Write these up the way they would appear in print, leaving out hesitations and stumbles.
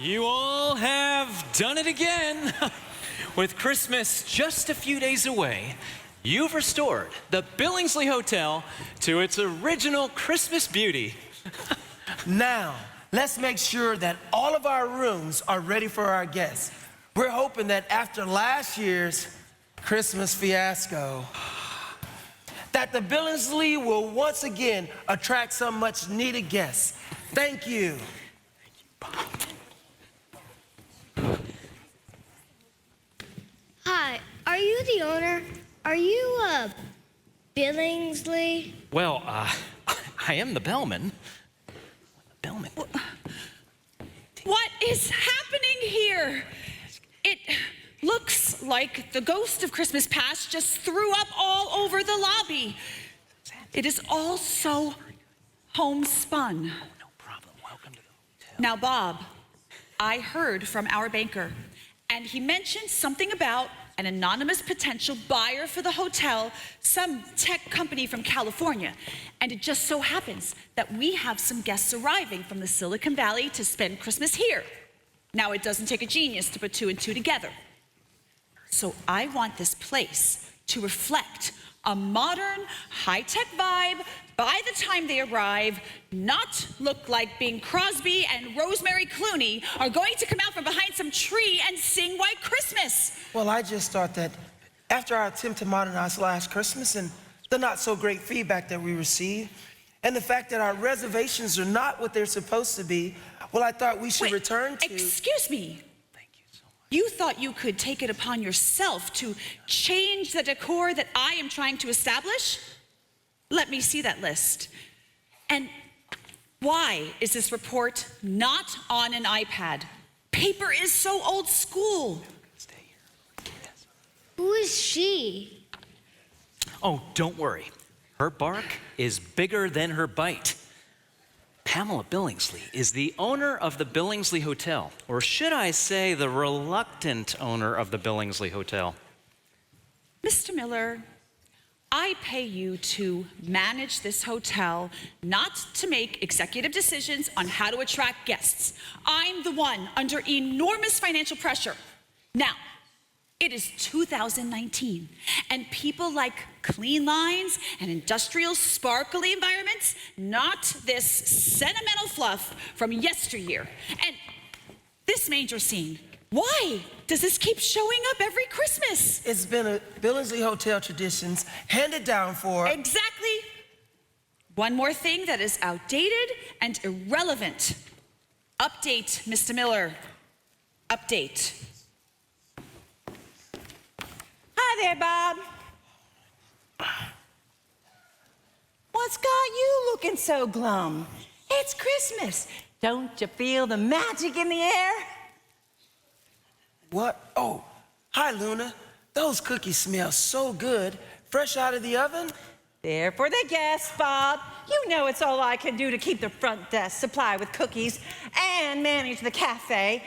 You all have done it again. With Christmas just a few days away, you've restored the Billingsley Hotel to its original Christmas beauty. Now, let's make sure that all of our rooms are ready for our guests. We're hoping that after last year's Christmas fiasco, that the Billingsley will once again attract some much needed guests. Thank you. Hi, are you the owner? Are you, Billingsley? Well, I am the bellman. Bellman. What is happening here? It looks like the ghost of Christmas past just threw up all over the lobby. It is all so homespun. No problem. Welcome to the hotel. Now, Bob, I heard from our banker, and he mentioned something about an anonymous potential buyer for the hotel, some tech company from California. And it just so happens that we have some guests arriving from the Silicon Valley to spend Christmas here. Now, it doesn't take a genius to put two and two together. So I want this place to reflect a modern, high-tech vibe by the time they arrive, not look like Bing Crosby and Rosemary Clooney are going to come out from behind some tree and sing White Christmas. Well, I just thought that after our attempt to modernize last Christmas and the not-so-great feedback that we received, and the fact that our reservations are not what they're supposed to be, well, I thought we should Wait, return to... Excuse me. Thank you so much. You thought you could take it upon yourself to change the decor that I am trying to establish? Let me see that list. And why is this report not on an iPad? Paper is so old school. Stay here. Yes. Who is she? Oh, don't worry. Her bark is bigger than her bite. Pamela Billingsley is the owner of the Billingsley Hotel, or should I say the reluctant owner of the Billingsley Hotel. Mr. Miller, I pay you to manage this hotel, not to make executive decisions on how to attract guests. I'm the one under enormous financial pressure. Now, it is 2019, and people like clean lines and industrial, sparkly environments, not this sentimental fluff from yesteryear. And this manger scene, why does this keep showing up every Christmas? It's been a Billingsley Hotel traditions handed down for... Exactly. One more thing that is outdated and irrelevant. Update, Mr. Miller. Update. Hi there, Bob. What's got you looking so glum? It's Christmas. Don't you feel the magic in the air? What? Oh, hi, Luna. Those cookies smell so good. Fresh out of the oven? There for the guests, Bob. You know it's all I can do to keep the front desk supplied with cookies and manage the cafe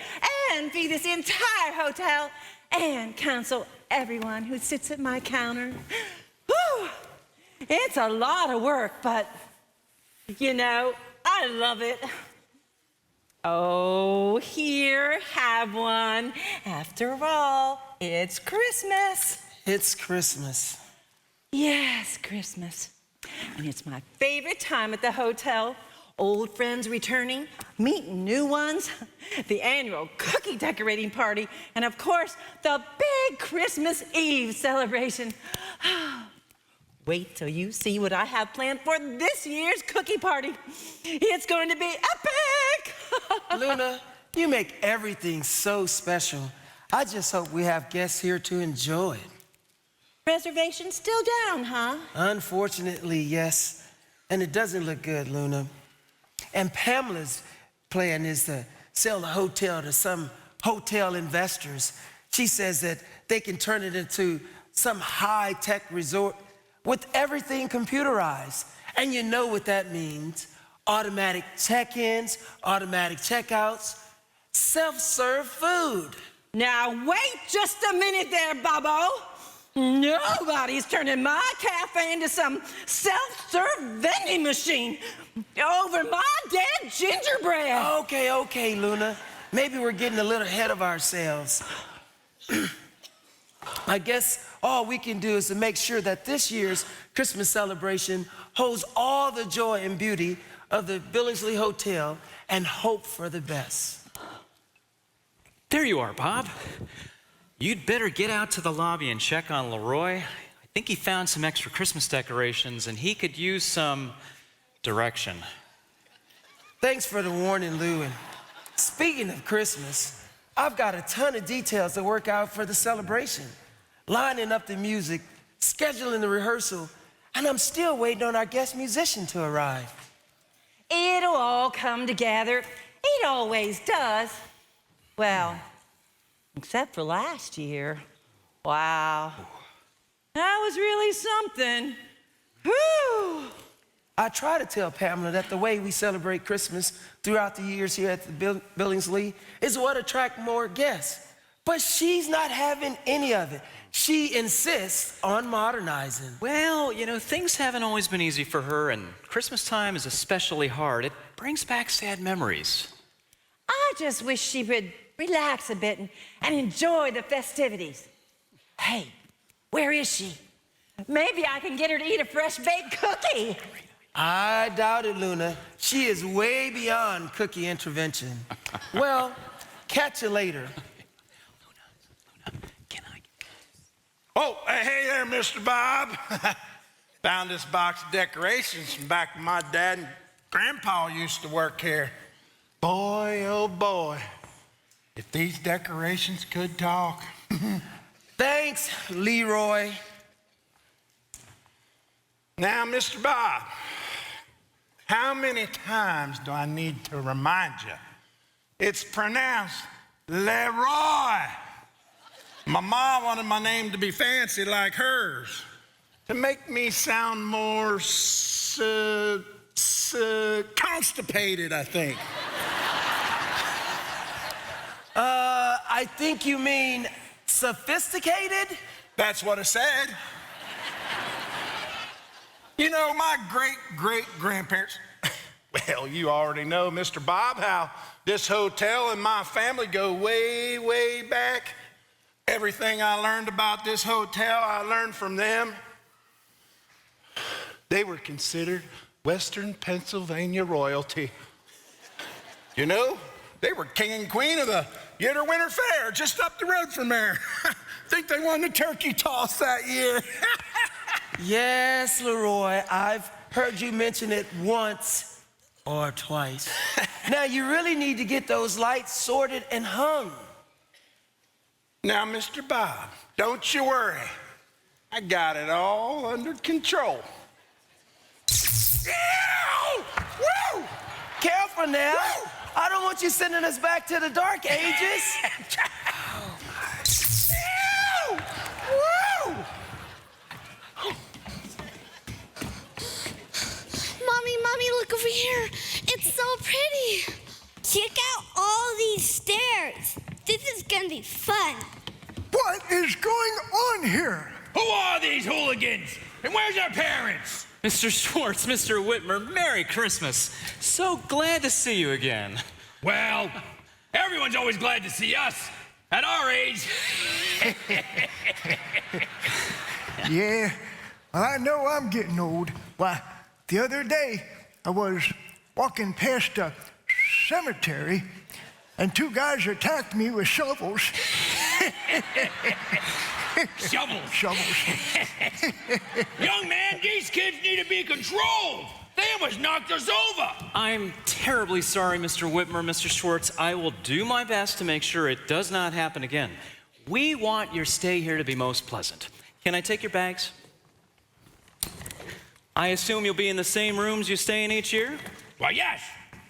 and feed this entire hotel and counsel everyone who sits at my counter. Whew. It's a lot of work, but, you know, I love it. Oh, here, have one. After all, it's Christmas. It's Christmas. Yes, Christmas. And it's my favorite time at the hotel. Old friends returning, meeting new ones, the annual cookie decorating party, and of course, the big Christmas Eve celebration. Wait till you see what I have planned for this year's cookie party. It's going to be epic. Luna, you make everything so special. I just hope we have guests here to enjoy it. Reservations still down, huh? Unfortunately, yes. And it doesn't look good, Luna. And Pamela's plan is to sell the hotel to some hotel investors. She says that they can turn it into some high-tech resort with everything computerized. And you know what that means. Automatic check-ins, automatic checkouts, self-serve food. Now wait just a minute there, Bobo. Nobody's turning my cafe into some self-serve vending machine over my dead gingerbread. Okay, Luna. maybe we're getting a little ahead of ourselves. I guess all we can do is to make sure that this year's Christmas celebration holds all the joy and beauty of the Billingsley Hotel and hope for the best. There you are, Bob. You'd better get out to the lobby and check on Leroy. I think he found some extra Christmas decorations and he could use some direction. Thanks for the warning, Lou. And speaking of Christmas, I've got a ton of details to work out for the celebration. Lining up the music, scheduling the rehearsal, and I'm still waiting on our guest musician to arrive. It'll all come together. It always does. Well, except for last year. Wow. That was really something. Whew. I try to tell Pamela that the way we celebrate Christmas throughout the years here at the Billingsley is what attracts more guests. But she's not having any of it. She insists on modernizing. Well, you know, things haven't always been easy for her, and Christmas time is especially hard. It brings back sad memories. I just wish she would relax a bit and enjoy the festivities. Hey, where is she? Maybe I can get her to eat a fresh baked cookie. I doubt it, Luna. She is way beyond cookie intervention. Well, catch you later. Oh, hey there, Mr. Bob. Found this box of decorations from back when my dad and Grandpa used to work here. Boy, oh boy, if these decorations could talk. Thanks, Leroy. Now, Mr. Bob, how many times do I need to remind you? It's pronounced Leroy. My mom wanted my name to be fancy like hers, to make me sound more constipated, I think. I think you mean sophisticated? That's what I said. You know, my great-great-grandparents, well, you already know, Mr. Bob, how this hotel and my family go way, way back. Everything I learned about this hotel, I learned from them. They were considered Western Pennsylvania royalty. You know, they were king and queen of the Winter Fair just up the road from there. I think they won the turkey toss that year. Yes, Leroy, I've heard you mention it once or twice. Now, you really need to get those lights sorted and hung. Now, Mr. Bob, don't you worry. I got it all under control. Ew! Woo! Careful now. Woo! I don't want you sending us back to the dark ages. Ew! Woo! Mommy, look over here. It's so pretty. Check out all these stairs. This is gonna be fun. What is going on here? Who are these hooligans? And where's our parents? Mr. Schwartz, Mr. Whitmer, Merry Christmas. So glad to see you again. Well, everyone's always glad to see us. At our age. Yeah, well, I know I'm getting old. Why, the other day I was walking past a cemetery and two guys attacked me with shovels. Shovels. Shovels. Young man, these kids need to be controlled. They almost knocked us over. I'm terribly sorry, Mr. Whitmer, Mr. Schwartz. I will do my best to make sure it does not happen again. We want your stay here to be most pleasant. Can I take your bags? I assume you'll be in the same rooms you stay in each year? Why, yes.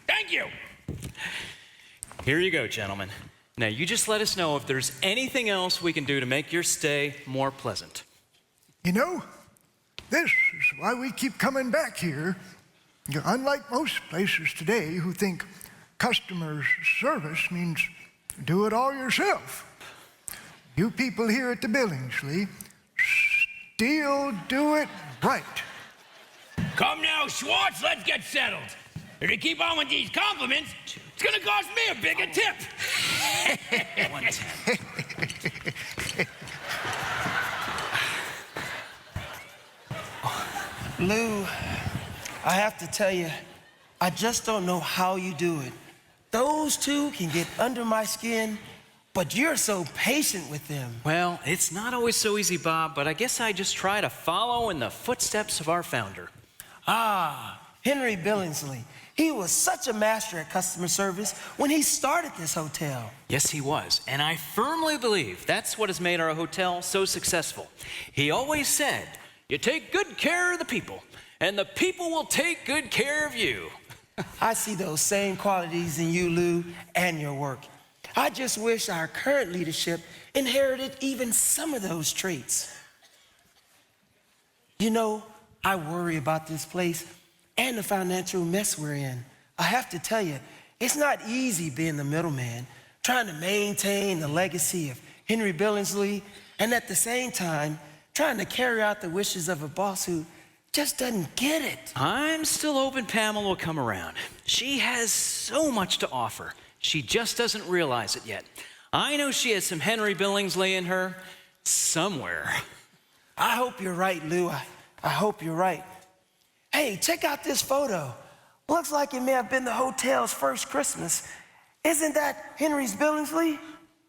Thank you. Here you go, gentlemen. Now, you just let us know if there's anything else we can do to make your stay more pleasant. You know, this is why we keep coming back here. Unlike most places today who think customer service means do it all yourself. You people here at the Billingsley still do it right. Come now, Schwartz, let's get settled. If you keep on with these compliments, it's gonna cost me a bigger tip. 110. Lou, I have to tell you, I just don't know how you do it. Those two can get under my skin, but you're so patient with them. Well, it's not always so easy, Bob, but I guess I just try to follow in the footsteps of our founder. Henry Billingsley. He was such a master at customer service when he started this hotel. Yes, he was, and I firmly believe that's what has made our hotel so successful. He always said, you take good care of the people, and the people will take good care of you. I see those same qualities in you, Lou, and your work. I just wish our current leadership inherited even some of those traits. You know, I worry about this place and the financial mess we're in. I have to tell you, it's not easy being the middleman, trying to maintain the legacy of Henry Billingsley, and at the same time, trying to carry out the wishes of a boss who just doesn't get it. I'm still hoping Pamela will come around. She has so much to offer. She just doesn't realize it yet. I know she has some Henry Billingsley in her somewhere. I hope you're right, Lou. I hope you're right. Hey, check out this photo. Looks like it may have been the hotel's first Christmas. Isn't that Henry's Billingsley?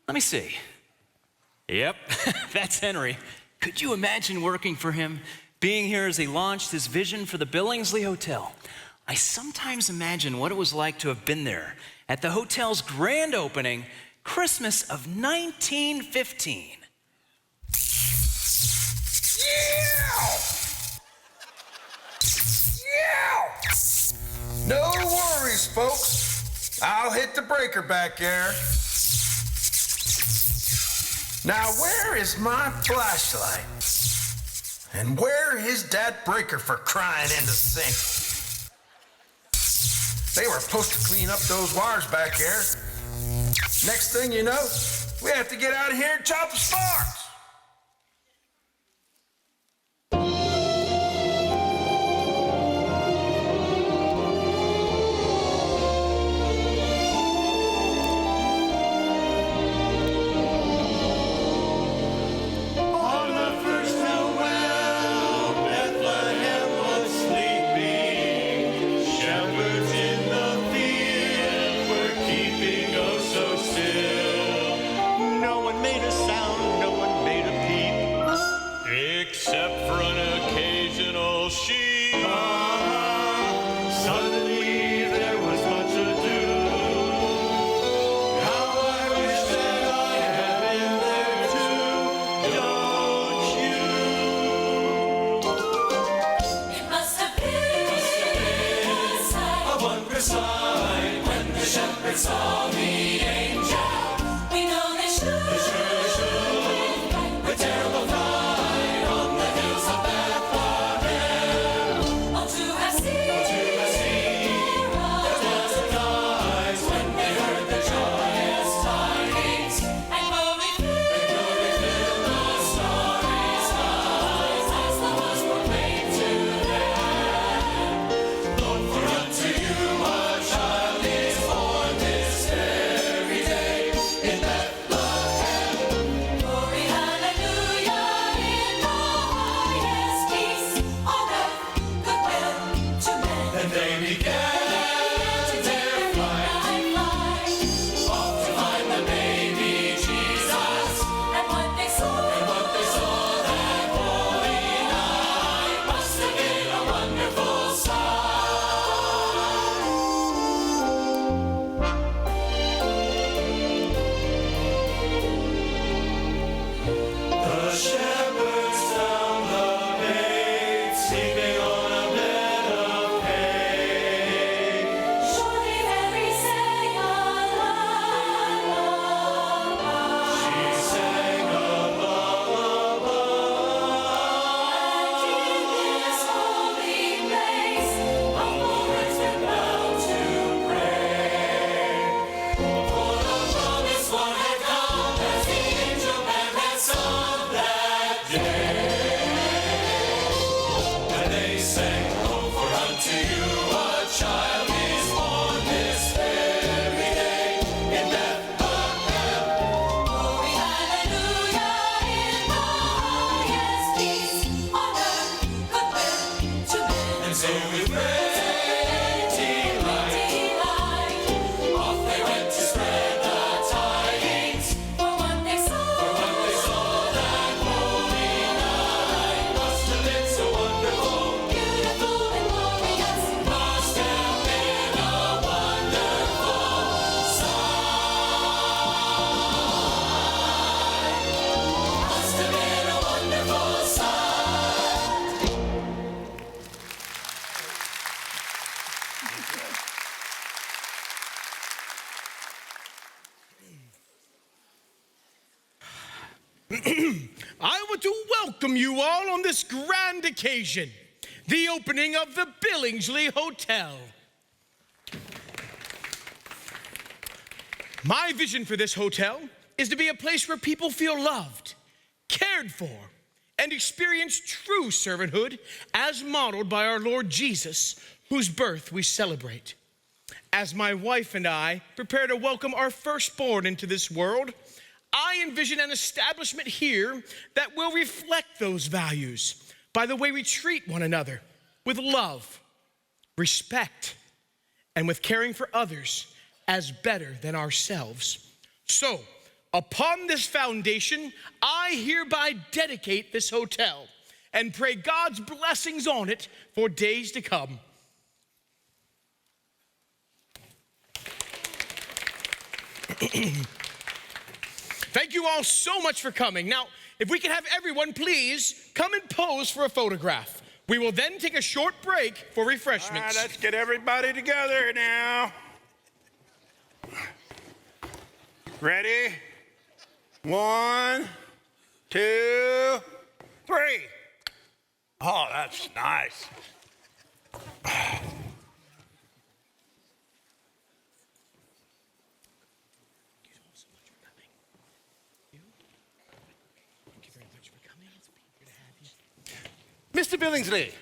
Let me see. Yep, that's Henry. Could you imagine working for him, being here as he launched his vision for the Billingsley Hotel? I sometimes imagine what it was like to have been there at the hotel's grand opening, Christmas of 1915. No worries, folks. I'll hit the breaker back there. Now, where is my flashlight? And where is that breaker for crying in the sink? They were supposed to clean up those wires back there. Next thing you know, we have to get out of here and chop the sparks. Except for an occasional sheep. Suddenly there was much ado. How I wish that I had been there too, don't you? It must have been a wondrous sight when the shepherds saw the angel. We know they should, with terrible fright. So with great delight, off they went to spread the tidings. For what they saw that holy night must have been so wonderful, beautiful and glorious. Must have been a wonderful sight. Must have been a wonderful sight. I want to welcome you all on this grand occasion, the opening of the Billingsley Hotel. My vision for this hotel is to be a place where people feel loved, cared for, and experience true servanthood as modeled by our Lord Jesus, whose birth we celebrate. As my wife and I prepare to welcome our firstborn into this world, I envision an establishment here that will reflect those values by the way we treat one another with love, respect, and with caring for others as better than ourselves. So, upon this foundation, I hereby dedicate this hotel and pray God's blessings on it for days to come. Thank you all so much for coming. Now, if we can have everyone please come and pose for a photograph. We will then take a short break for refreshments. All right, let's get everybody together now. Ready? 1, 2, 3. Oh, that's nice. Mr. Billingsley,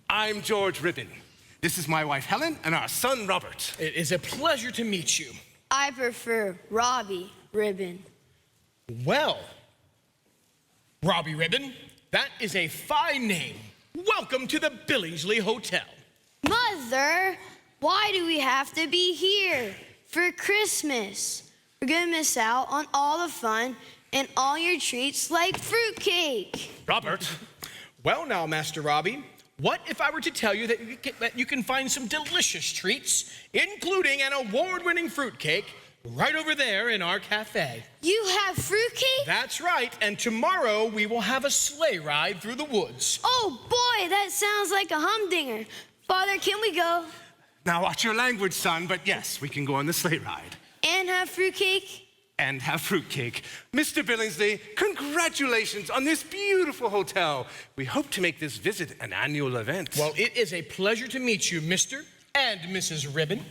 I'm George Ribbon. This is my wife Helen and our son Robert. It is a pleasure to meet you. I prefer Robbie Ribbon. Well, Robbie Ribbon, that is a fine name. Welcome to the Billingsley Hotel. Mother, why do we have to be here for Christmas? We're gonna miss out on all the fun and all your treats like fruitcake. Robert. Well now, Master Robbie, what if I were to tell you that you can find some delicious treats, including an award-winning fruitcake, right over there in our cafe? You have fruitcake? That's right, and tomorrow we will have a sleigh ride through the woods. Oh boy, that sounds like a humdinger. Father, can we go? Now watch your language, son, but yes, we can go on the sleigh ride. And have fruitcake? And have fruitcake. Mr. Billingsley, congratulations on this beautiful hotel. We hope to make this visit an annual event. Well, it is a pleasure to meet you, Mr. and Mrs. Ribbon.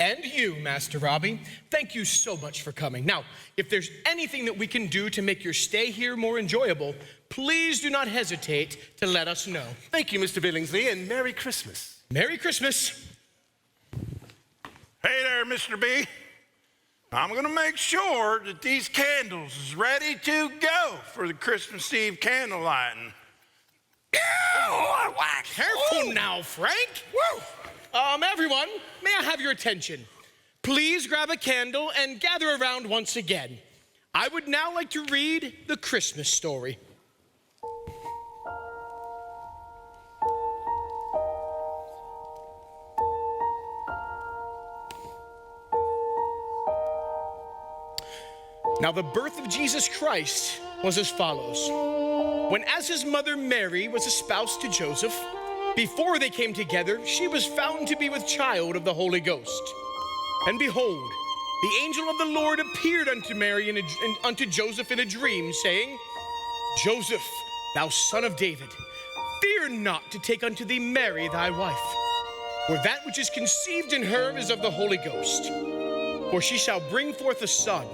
And you, Master Robbie. Thank you so much for coming. Now, if there's anything that we can do to make your stay here more enjoyable, please do not hesitate to let us know. Thank you, Mr. Billingsley, and Merry Christmas. Merry Christmas. Hey there, Mr. B. I'm going to make sure that these candles is ready to go for the Christmas Eve candle lighting. Careful now, Frank. Woo! Everyone, may I have your attention? Please grab a candle and gather around once again. I would now like to read the Christmas story. Now, the birth of Jesus Christ was as follows. When as his mother Mary was espoused to Joseph, before they came together, she was found to be with child of the Holy Ghost. And behold, the angel of the Lord appeared unto Mary and unto Joseph in a dream, saying, Joseph, thou son of David, fear not to take unto thee Mary thy wife, for that which is conceived in her is of the Holy Ghost. For she shall bring forth a son,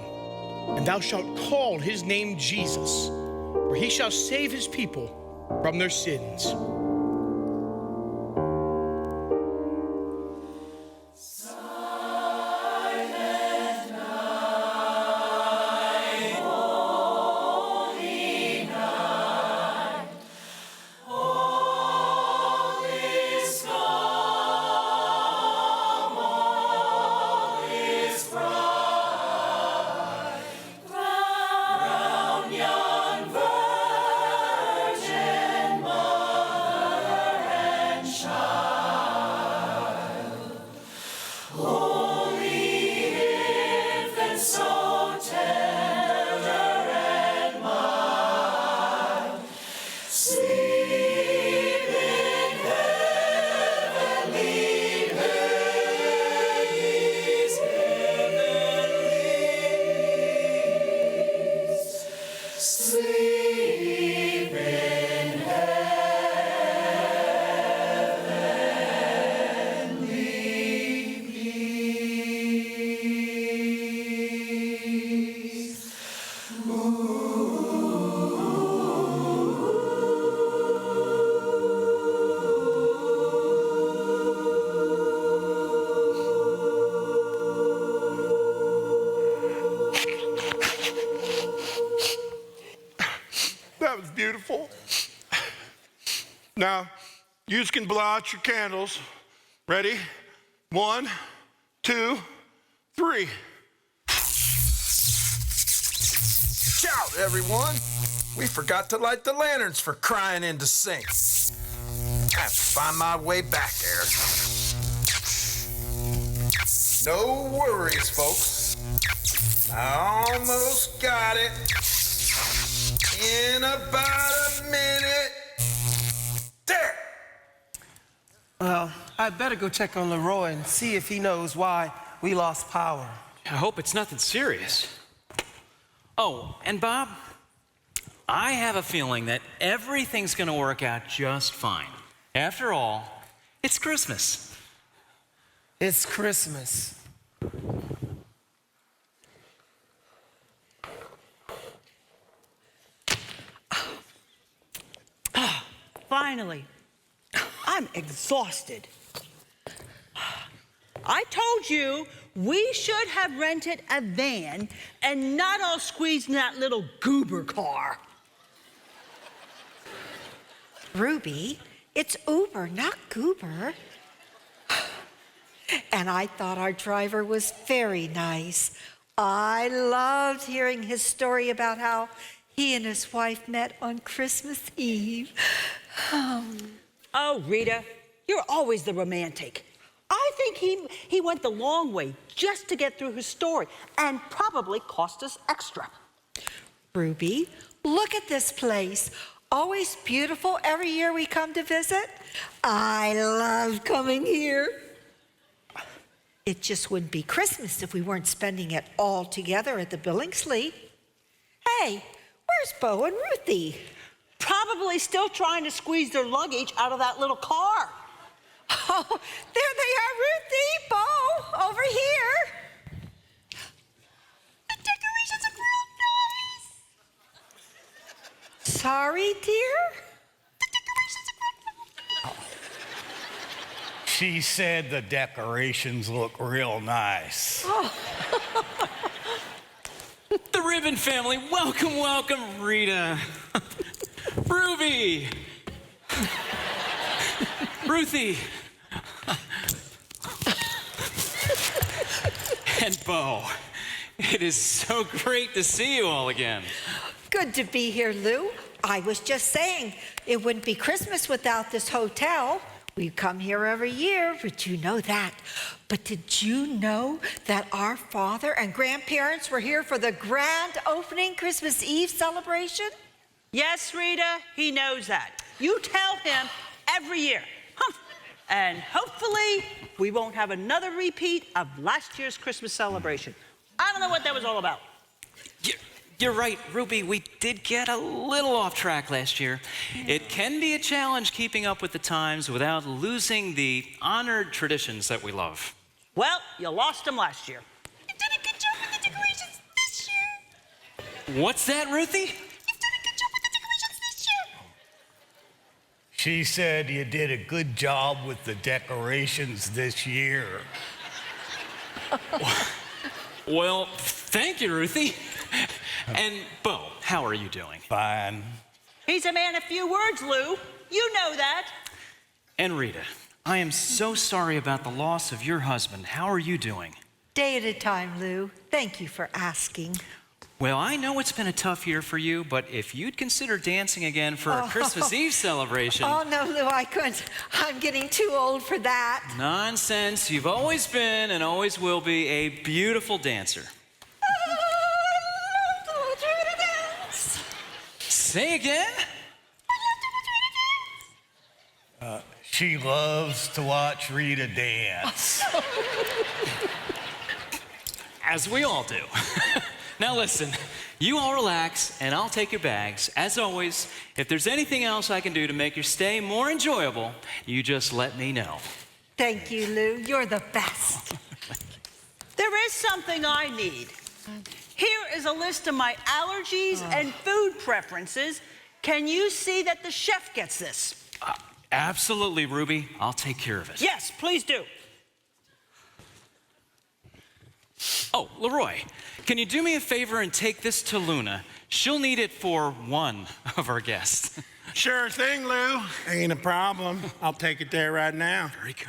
and thou shalt call his name Jesus, for he shall save his people from their sins. Holy night, beautiful. Now, you can blow out your candles. Ready? 1, 2, 3. Shout, everyone! We forgot to light the lanterns for crying into sync. I have to find my way back there. No worries, folks. I almost got it. In about a minute. There! Well, I better go check on Leroy and see if he knows why we lost power. I hope it's nothing serious. Oh, and Bob, I have a feeling that everything's gonna work out just fine. After all, it's Christmas. It's Christmas. Finally, I'm exhausted. I told you we should have rented a van and not all squeezed in that little goober car. Ruby, it's Uber, not Goober. And I thought our driver was very nice. I loved hearing his story about how he and his wife met on Christmas Eve. Oh, Rita, you're always the romantic. I think he went the long way just to get through his story and probably cost us extra. Ruby, look at this place. Always beautiful every year we come to visit. I love coming here. It just wouldn't be Christmas if we weren't spending it all together at the Billingsley. Hey, where's Bo and Ruthie? Probably still trying to squeeze their luggage out of that little car. Oh, there they are, Ruthie, Bo, over here. The decorations are real nice. Sorry, dear? The decorations are real nice. She said the decorations look real nice. Oh. The Ribbon family, welcome, welcome, Rita. Ruby. Ruthie. And Bo. It is so great to see you all again. Good to be here, Lou. I was just saying, it wouldn't be Christmas without this hotel. We come here every year, but you know that. But did you know that our father and grandparents were here for the grand opening Christmas Eve celebration? Yes, Rita, he knows that. You tell him every year. And hopefully, we won't have another repeat of last year's Christmas celebration. I don't know what that was all about. You're right, Ruby. We did get a little off track last year. It can be a challenge keeping up with the times without losing the honored traditions that we love. Well, you lost them last year. You did a good job with the decorations this year. What's that, Ruthie? You've done a good job with the decorations this year. She said you did a good job with the decorations this year. Well, thank you, Ruthie. And Bo, how are you doing? Fine. He's a man of few words, Lou. You know that. And Rita, I am so sorry about the loss of your husband. How are you doing? Day at a time, Lou. Thank you for asking. Well, I know it's been a tough year for you, but if you'd consider dancing again for a Christmas Eve celebration... Oh, no, Lou, I couldn't. I'm getting too old for that. Nonsense. You've always been and always will be a beautiful dancer. I love to watch Rita dance. Say again? She loves to watch Rita dance. As we all do. Now listen, you all relax and I'll take your bags. As always, if there's anything else I can do to make your stay more enjoyable, you just let me know. Thank you, Lou. You're the best. There is something I need. Here is a list of my allergies and food preferences. Can you see that the chef gets this? Absolutely, Ruby. I'll take care of it. Yes, please do. Oh, Leroy, can you do me a favor and take this to Luna? She'll need it for one of our guests. Sure thing, Lou. Ain't a problem. I'll take it there right now. Very good.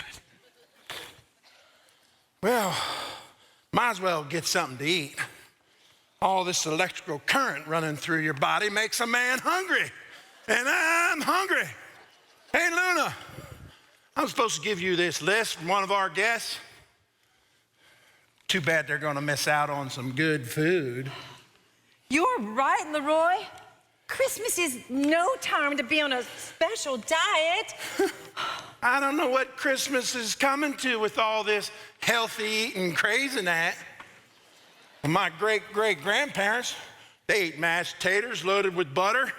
Well, might as well get something to eat. All this electrical current running through your body makes a man hungry. And I'm hungry. Hey, Luna, I'm supposed to give you this list from one of our guests. Too bad they're going to miss out on some good food. You're right, Leroy. Christmas is no time to be on a special diet. I don't know what Christmas is coming to with all this healthy eating craziness. My great-great-grandparents, they ate mashed taters loaded with butter,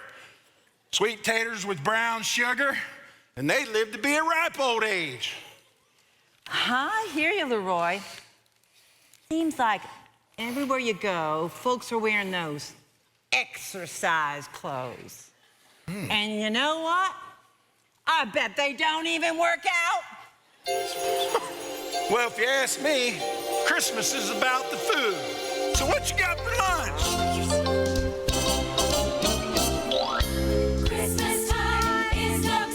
sweet taters with brown sugar, and they lived to be a ripe old age. I hear you, Leroy. Seems like everywhere you go, folks are wearing those exercise clothes. And you know what? I bet they don't even work out. Well, if you ask me, Christmas is about the food. So what you got for lunch? Christmas time is no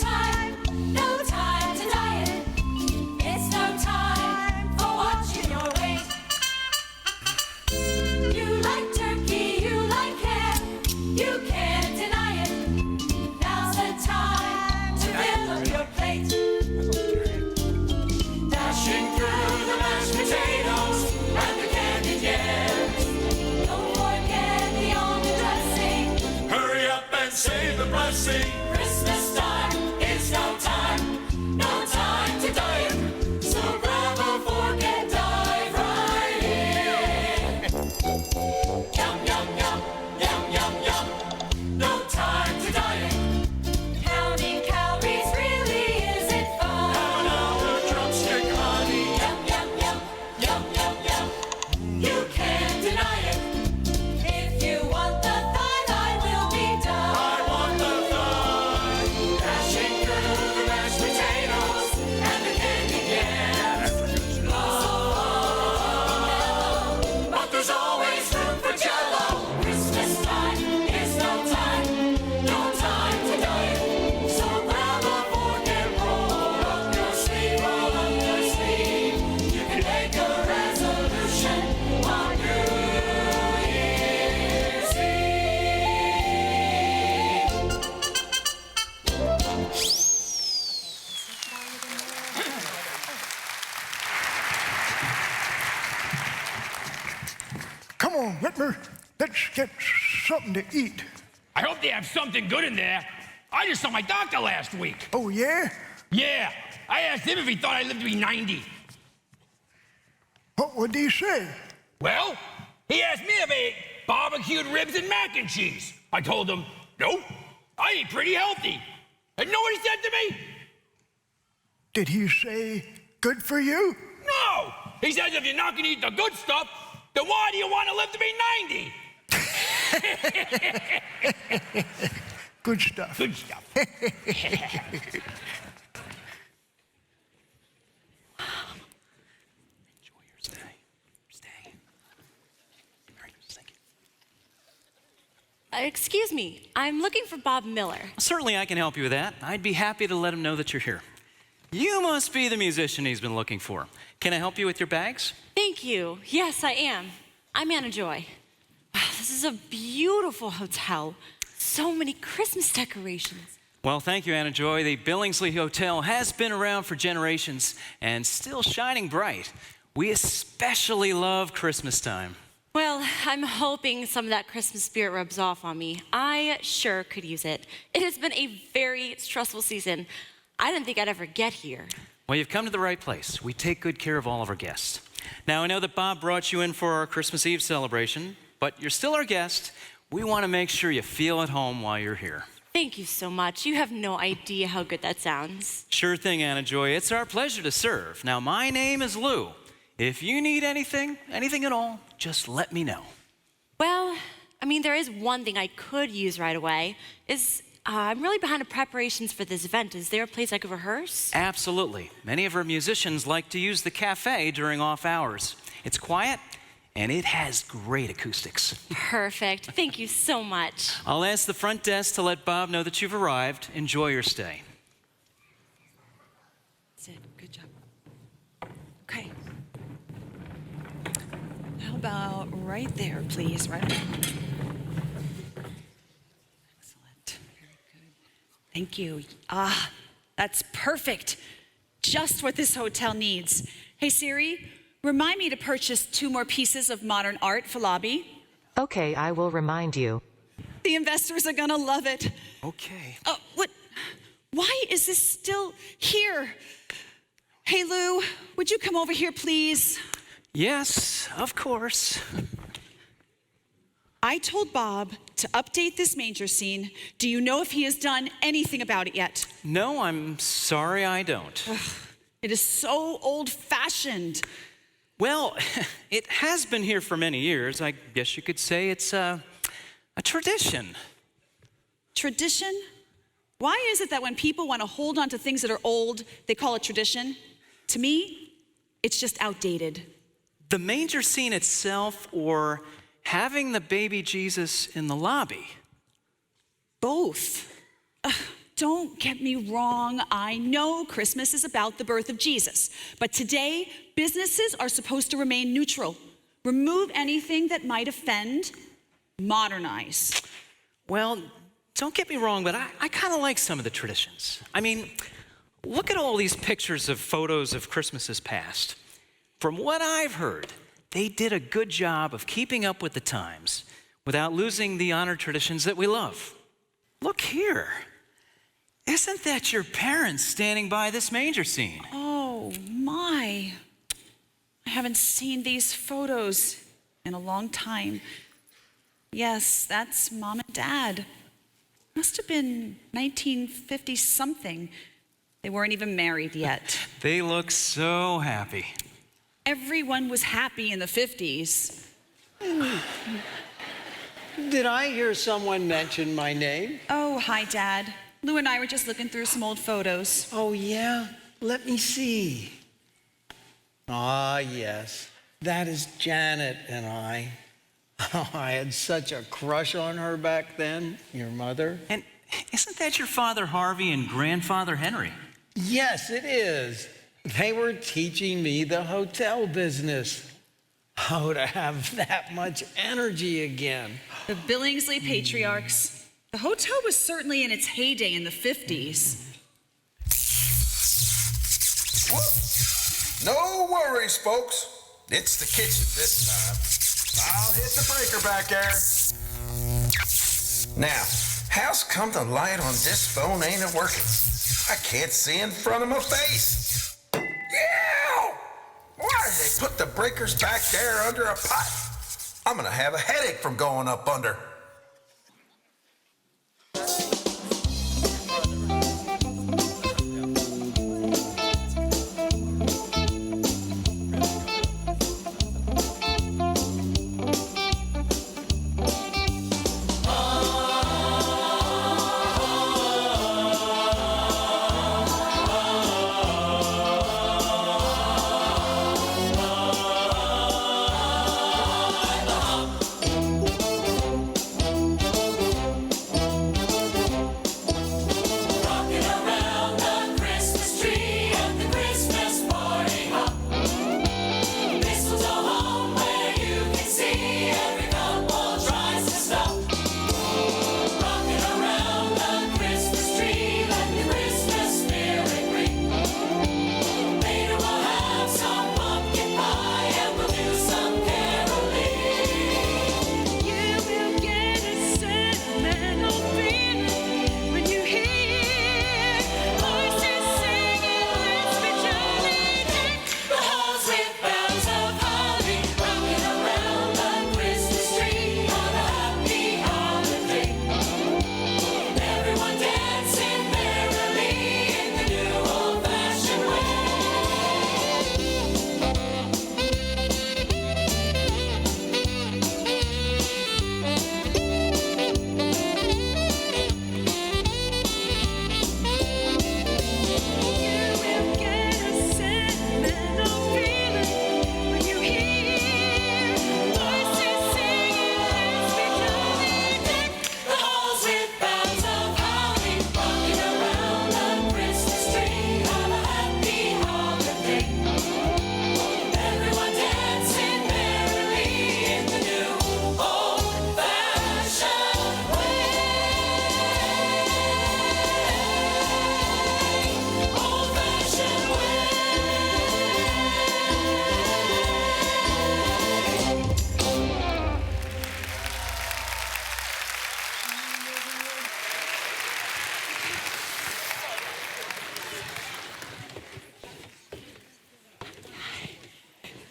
time to diet. It's no time for watching your weight. You like turkey, you like ham, you can't deny it. Now's the time to fill up your plate. Dashing through the mashed potatoes and the candied yams. Don't forget the almond dressing. Hurry up and save the blessing. Christmas time is no time to diet. So grab a fork and dive right in. Yum, yum, yum, yum, yum, yum. No time to diet. Counting calories really isn't fun. Have another drumstick, honey. Yum, yum, yum, yum, yum, yum. You can't deny it. If you want the thigh, I will be done. I want the thigh. Dashing through the mashed potatoes and the candied yams. Oh, but there's always room for Jell-O. Christmas time is no time to diet. So grab a fork and roll up your sleeve, roll up your sleeve. You can make a resolution on New Year's Come on, Whitmer. Let's get something to eat. I hope they have something good in there. I just saw my doctor last week. Oh, yeah? Yeah, I asked him if he thought I lived to be 90. What would he say? Well, he asked me if I ate barbecued ribs and mac and cheese. I told him, nope, I eat pretty healthy. And know what he said to me? Did he say good for you? No! He says if you're not gonna eat the good stuff, then why do you want to live to be 90? Good stuff. Good stuff. Enjoy your stay. Stay. Very good. Thank you. Excuse me, I'm looking for Bob Miller. Certainly I can help you with that. I'd be happy to let him know that you're here. You must be the musician he's been looking for. Can I help you with your bags? Thank you. Yes, I am. I'm Anna Joy. Wow, this is a beautiful hotel. So many Christmas decorations. Well, thank you, Anna Joy. The Billingsley Hotel has been around for generations and still shining bright. We especially love Christmas time. Well, I'm hoping some of that Christmas spirit rubs off on me. I sure could use it. It has been a very stressful season. I didn't think I'd ever get here. Well, you've come to the right place. We take good care of all of our guests. Now, I know that Bob brought you in for our Christmas Eve celebration, but you're still our guest. We want to make sure you feel at home while you're here. Thank you so much. You have no idea how good that sounds. Sure thing, Anna Joy. It's our pleasure to serve. Now, my name is Lou. If you need anything at all, just let me know. Well, I mean, there is one thing I could use right away. I'm really behind the preparations for this event. Is there a place I could rehearse? Absolutely. Many of our musicians like to use the cafe during off hours. It's quiet, and it has great acoustics. Perfect. Thank you so much. I'll ask the front desk to let Bob know that you've arrived. Enjoy your stay. Sid, good job. Okay. How about right there, please? Right. Excellent. Very good. Thank you. Ah, that's perfect. Just what this hotel needs. Hey, Siri, remind me to purchase 2 more pieces of modern art for lobby. Okay, I will remind you. The investors are gonna love it. Okay. Oh, what? Why is this still here? Hey, Lou, would you come over here, please? Yes, of course. I told Bob to update this manger scene. Do you know if he has done anything about it yet? No, I'm sorry I don't. It is so old-fashioned. Well, it has been here for many years. I guess you could say it's a tradition. Tradition? Why is it that when people want to hold on to things that are old, they call it tradition? To me, it's just outdated. The manger scene itself or having the baby Jesus in the lobby? Both. Don't get me wrong. I know Christmas is about the birth of Jesus. But today, businesses are supposed to remain neutral. Remove anything that might offend. Modernize. Well, don't get me wrong, but I kind of like some of the traditions. I mean, look at all these pictures of photos of Christmases past. From what I've heard, they did a good job of keeping up with the times without losing the honored traditions that we love. Look here. Isn't that your parents standing by this manger scene? Oh, my. I haven't seen these photos in a long time. Yes, that's Mom and Dad. Must have been 1950-something. They weren't even married yet. They look so happy. Everyone was happy in the 50s. Did I hear someone mention my name? Oh, hi, Dad. Lou and I were just looking through some old photos. Oh, yeah? Let me see. Ah, yes. That is Janet and I. Oh, I had such a crush on her back then, your mother. And isn't that your father Harvey and grandfather Henry? Yes, it is. They were teaching me the hotel business. Oh, to have that much energy again. The Billingsley patriarchs. The hotel was certainly in its heyday in the 50s. No worries, folks. It's the kitchen this time. I'll hit the breaker back there. Now, how's come the light on this phone ain't working? I can't see in front of my face. Yeah! Why did they put the breakers back there under a pipe? I'm gonna have a headache from going up under.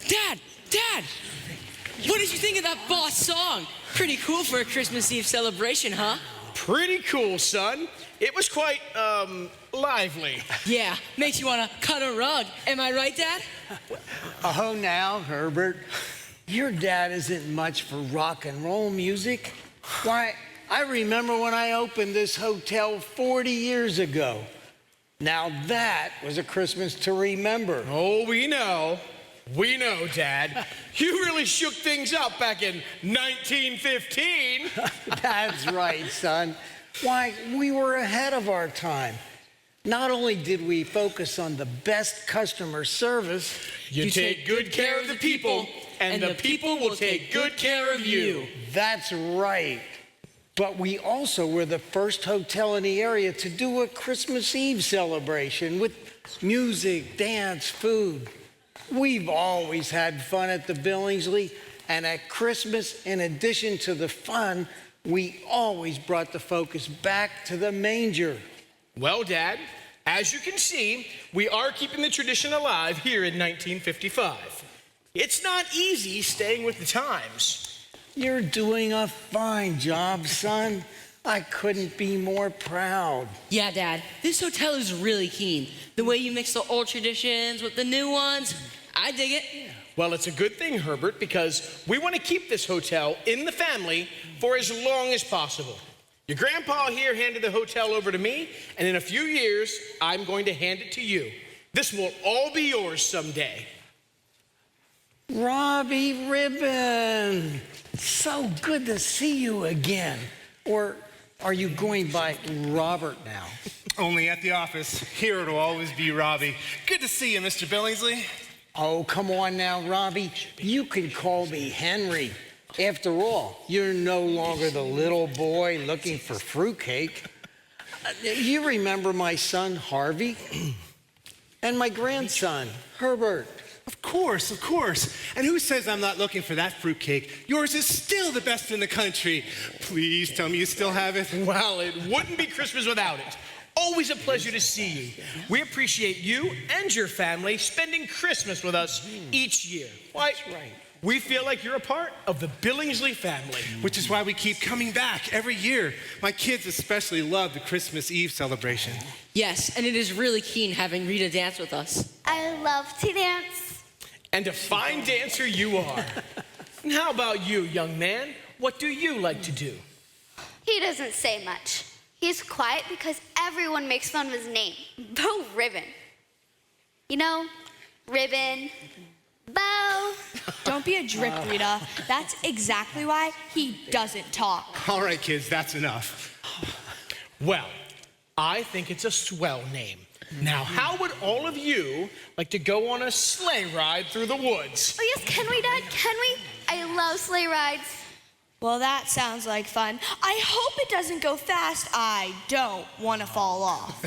Dad! What did you think of that boss song? Pretty cool for a Christmas Eve celebration, huh? Pretty cool, son. It was quite, lively. Yeah, makes you want to cut a rug. Am I right, Dad? Oh, now, Herbert, your dad isn't much for rock and roll music. Why, I remember when I opened this hotel 40 years ago. Now that was a Christmas to remember. Oh, we know. We know, Dad. You really shook things up back in 1915. That's right, son. Why, we were ahead of our time. Not only did we focus on the best customer service, You take good care of the people, and the people will take good care of you. That's right. But we also were the first hotel in the area to do a Christmas Eve celebration with music, dance, food. We've always had fun at the Billingsley, and at Christmas, in addition to the fun, we always brought the focus back to the manger. Well, Dad, as you can see, we are keeping the tradition alive here in 1955. It's not easy staying with the times. You're doing a fine job, son. I couldn't be more proud. Yeah, Dad, this hotel is really keen. The way you mix the old traditions with the new ones, I dig it. Well, it's a good thing, Herbert, because we want to keep this hotel in the family for as long as possible. Your grandpa here handed the hotel over to me, and in a few years, I'm going to hand it to you. This will all be yours someday. Robbie Ribbon, so good to see you again. Or are you going by Robert now? Only at the office. Here it'll always be Robbie. Good to see you, Mr. Billingsley. Oh, come on now, Robbie. You can call me Henry. After all, you're no longer the little boy looking for fruitcake. You remember my son, Harvey? And my grandson, Herbert. Of course, of course. And who says I'm not looking for that fruitcake? Yours is still the best in the country. Please tell me you still have it. Well, it wouldn't be Christmas without it. Always a pleasure to see you. We appreciate you and your family spending Christmas with us each year. Why? That's right. We feel like you're a part of the Billingsley family. Which is why we keep coming back every year. My kids especially love the Christmas Eve celebration. Yes, and it is really keen having Rita dance with us. I love to dance. And a fine dancer you are. And how about you, young man? What do you like to do? He doesn't say much. He's quiet because everyone makes fun of his name, Bo Ribbon. You know, Ribbon, Bo. Don't be a drip, Rita. That's exactly why he doesn't talk. All right, kids, that's enough. Well, I think it's a swell name. Now, how would all of you like to go on a sleigh ride through the woods? Oh, yes, can we, Dad? Can we? I love sleigh rides. Well, that sounds like fun. I hope it doesn't go fast. I don't want to fall off.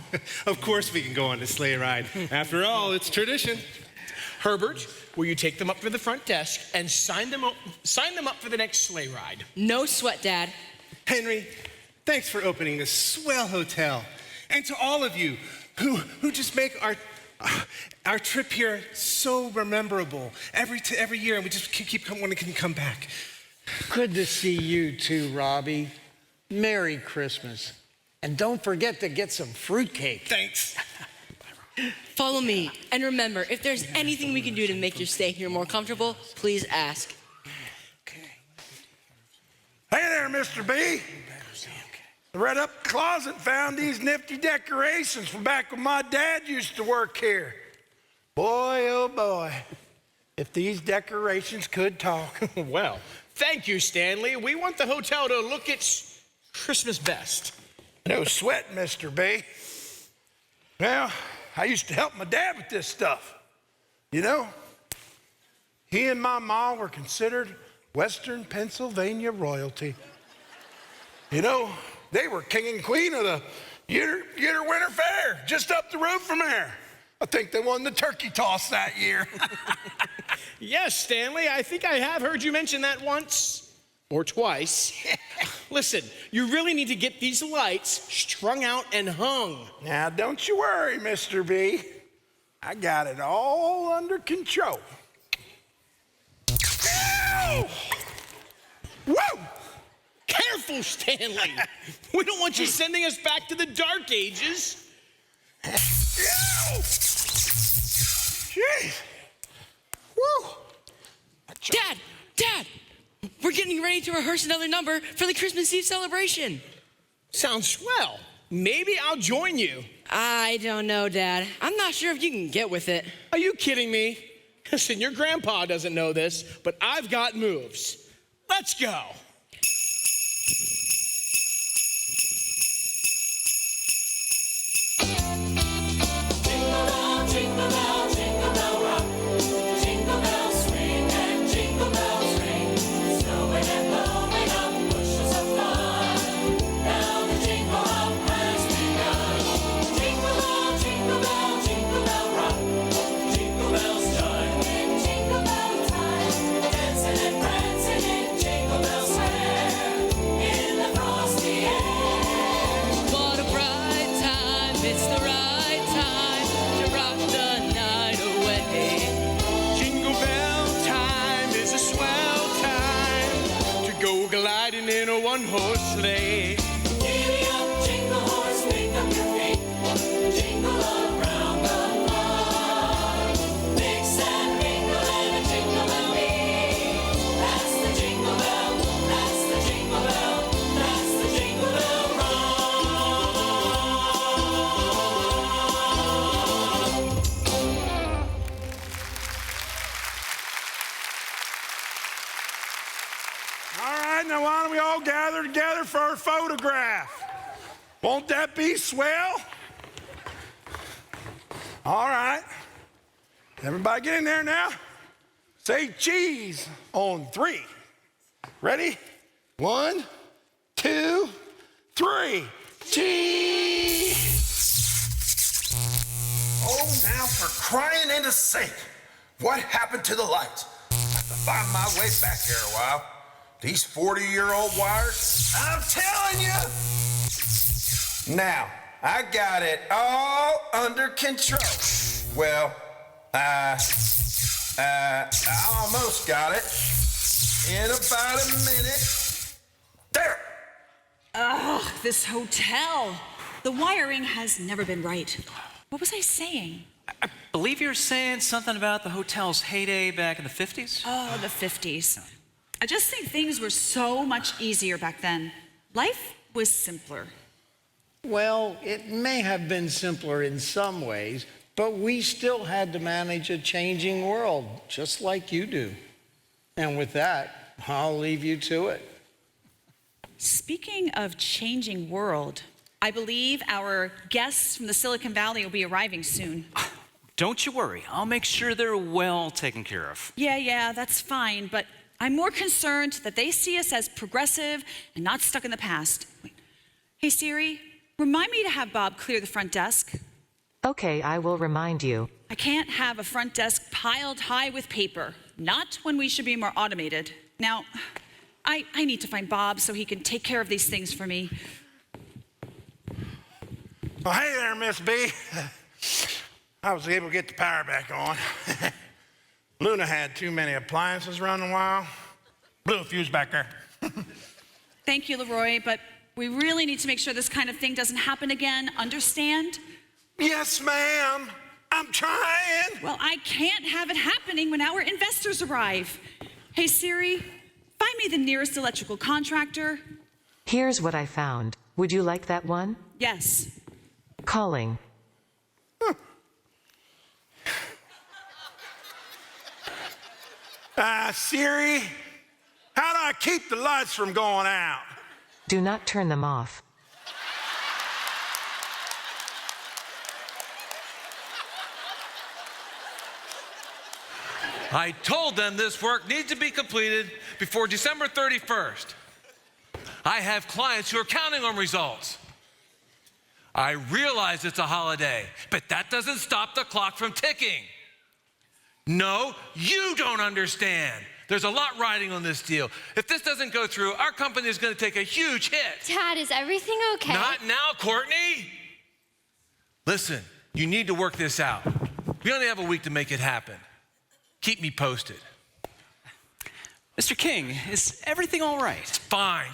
Of course we can go on a sleigh ride. After all, it's tradition. Herbert, will you take them up to the front desk and sign them up for the next sleigh ride? No sweat, Dad. Henry, thanks for opening this swell hotel. And to all of you who just make our trip here so memorable every year, and we just keep wanting to come back. Good to see you too, Robbie. Merry Christmas. And don't forget to get some fruitcake. Thanks. Follow me. And remember, if there's anything we can do to make your stay here more comfortable, please ask. Hey there, Mr. B. I read up the closet and found these nifty decorations from back when my dad used to work here. Boy, oh boy, if these decorations could talk. Well, thank you, Stanley. We want the hotel to look its Christmas best. No sweat, Mr. B. Well, I used to help my dad with this stuff. You know, he and my mom were considered Western Pennsylvania royalty. You know, they were king and queen of the Uter Winter Fair, just up the road from there. I think they won the turkey toss that year. Yes, Stanley, I think I have heard you mention that once or twice. Listen, you really need to get these lights strung out and hung. Now, don't you worry, Mr. B. I got it all under control. Whoa! Whoa! Careful, Stanley. We don't want you sending us back to the dark ages. Jeez. Woo! Dad, we're getting ready to rehearse another number for the Christmas Eve celebration. Sounds swell. Maybe I'll join you. I don't know, Dad. I'm not sure if you can get with it. Are you kidding me? Listen, your grandpa doesn't know this, but I've got moves. Let's go. Jingle bell rock. Jingle bells swing and jingle bells ring. Snowing and blowing up bushels of fun. Now the jingle hop has begun. Jingle bell rock. Jingle bells chime in jingle bell time. Dancing and prancing in Jingle Bell Square. In the frosty air. What a bright time, it's the right time to rock the night away. Jingle bell time is a swell time to go gliding in a one-horse sleigh. Giddy up, jingle horse, pick up your feet. Jingle around the clock. Mix and mingle and a jingle bell beat. That's the jingle bell, that's the jingle bell, that's the jingle bell rock. All right, now why don't we all gather together for a photograph? Won't that be swell? All right. Everybody get in there now. Say cheese on 3. Ready? 1, 2, 3. Cheese! Oh, now for crying in the sink. What happened to the lights? I have to find my way back here a while. These 40-year-old wires, I'm telling you. Now, I got it all under control. Well, I almost got it. In about a minute. There. Ugh, this hotel. The wiring has never been right. What was I saying? I believe you're saying something about the hotel's heyday back in the 50s? Oh, the 50s. I just think things were so much easier back then. Life was simpler. Well, it may have been simpler in some ways, but we still had to manage a changing world, just like you do. And with that, I'll leave you to it. Speaking of changing world, I believe our guests from the Silicon Valley will be arriving soon. Don't you worry. I'll make sure they're well taken care of. Yeah, that's fine, but I'm more concerned that they see us as progressive and not stuck in the past. Wait. Hey, Siri, remind me to have Bob clear the front desk. Okay, I will remind you. I can't have a front desk piled high with paper, not when we should be more automated. Now, I need to find Bob so he can take care of these things for me. Oh, hey there, Miss B. I was able to get the power back on. Luna had too many appliances running wild. Blew a fuse back there. Thank you, Leroy, but we really need to make sure this kind of thing doesn't happen again. Understand? Yes, ma'am. I'm trying. Well, I can't have it happening when our investors arrive. Hey, Siri, find me the nearest electrical contractor. Here's what I found. Would you like that one? Yes. Calling. Siri, how do I keep the lights from going out? Do not turn them off. I told them this work needs to be completed before December 31st. I have clients who are counting on results. I realize it's a holiday, but that doesn't stop the clock from ticking. No, you don't understand. There's a lot riding on this deal. If this doesn't go through, our company is going to take a huge hit. Dad, is everything okay? Not now, Courtney. Listen, you need to work this out. We only have a week to make it happen. Keep me posted. Mr. King, is everything all right? It's fine,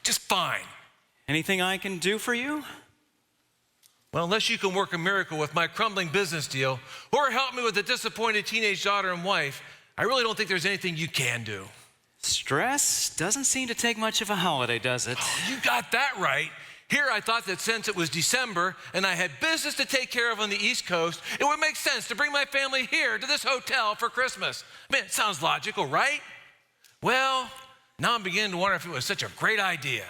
just fine. Anything I can do for you? Well, unless you can work a miracle with my crumbling business deal or help me with a disappointed teenage daughter and wife, I really don't think there's anything you can do. Stress doesn't seem to take much of a holiday, does it? Oh, you got that right. Here I thought that since it was December and I had business to take care of on the East Coast, it would make sense to bring my family here to this hotel for Christmas. I mean, it sounds logical, right? Well, now I'm beginning to wonder if it was such a great idea.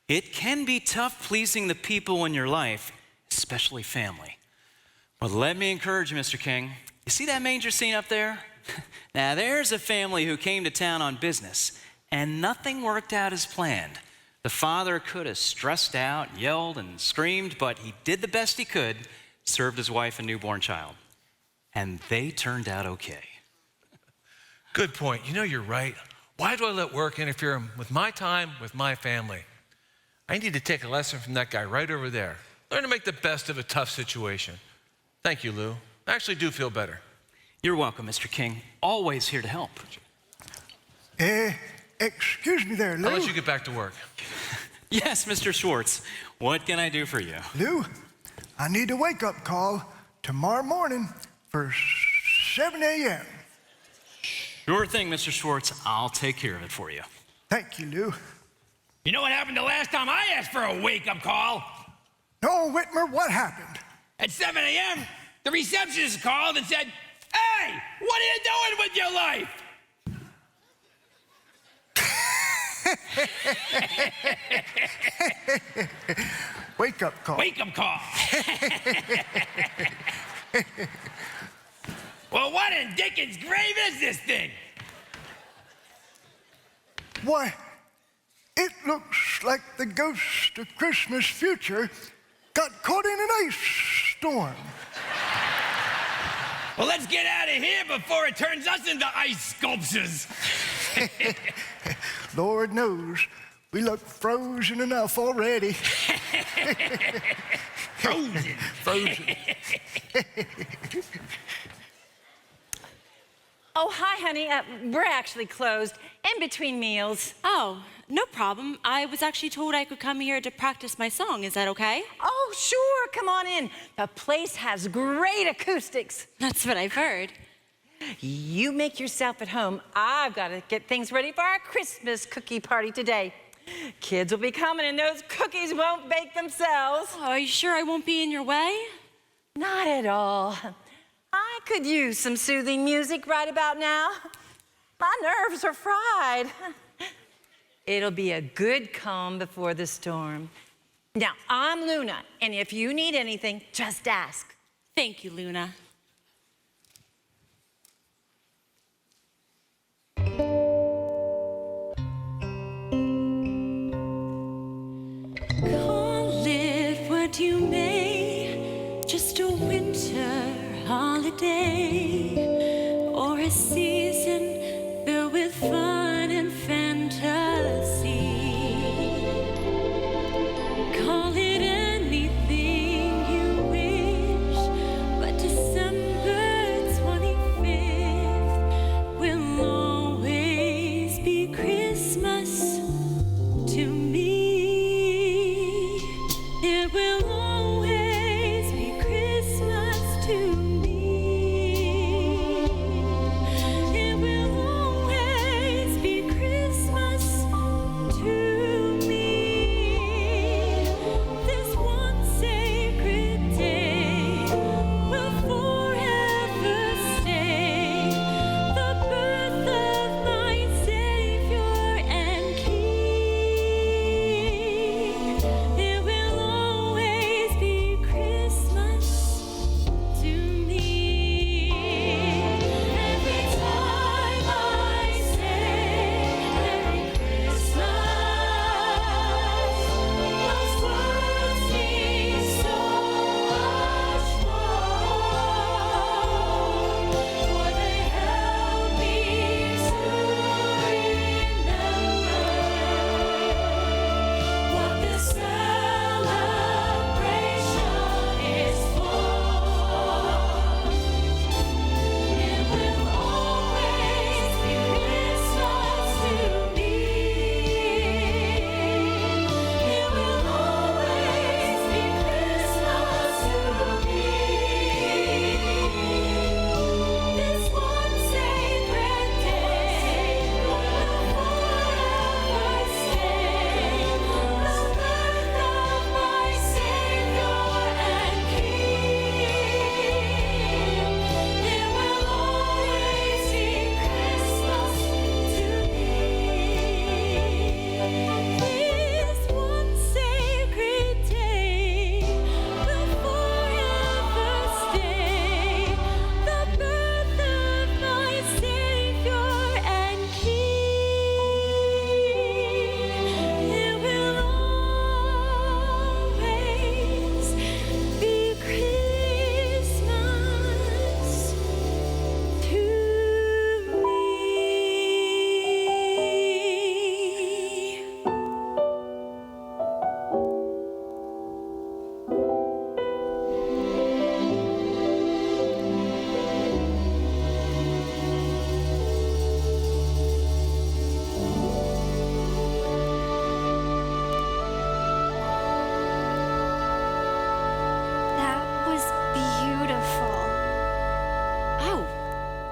It can be tough pleasing the people in your life, especially family. But let me encourage you, Mr. King. You see that manger scene up there? Now, there's a family who came to town on business, and nothing worked out as planned. The father could have stressed out, yelled, and screamed, but he did the best he could, served his wife and newborn child. And they turned out okay. Good point. You know, you're right. Why do I let work interfere with my time, with my family? I need to take a lesson from that guy right over there. Learn to make the best of a tough situation. Thank you, Lou. I actually do feel better. You're welcome, Mr. King. Always here to help. Excuse me there, Lou. I'll let you get back to work. Yes, Mr. Schwartz. What can I do for you? Lou, I need a wake-up call tomorrow morning for 7 a.m. Sure thing, Mr. Schwartz. I'll take care of it for you. Thank you, Lou. You know what happened the last time I asked for a wake-up call? No, Whitmer, what happened? At 7 a.m., the receptionist called and said, "Hey, what are you doing with your life?" Wake-up call. Wake-up call. Well, what in Dickens' grave is this thing? Why, it looks like the ghost of Christmas future got caught in an ice storm. Well, let's get out of here before it turns us into ice sculptures. Lord knows, we look frozen enough already. Frozen. Frozen. Oh, hi, honey. We're actually closed in between meals. Oh, no problem. I was actually told I could come here to practice my song. Is that okay? Oh, sure. Come on in. The place has great acoustics. That's what I've heard. You make yourself at home. I've got to get things ready for our Christmas cookie party today. Kids will be coming and those cookies won't bake themselves. Oh, are you sure I won't be in your way? Not at all. I could use some soothing music right about now. My nerves are fried. It'll be a good calm before the storm. Now, I'm Luna, and if you need anything, just ask. Thank you, Luna. Call it what you may, just a winter holiday, or a season filled with fun and fantasy. Call it anything you wish, but December 25th will always be Christmas to me. It will always be Christmas to me.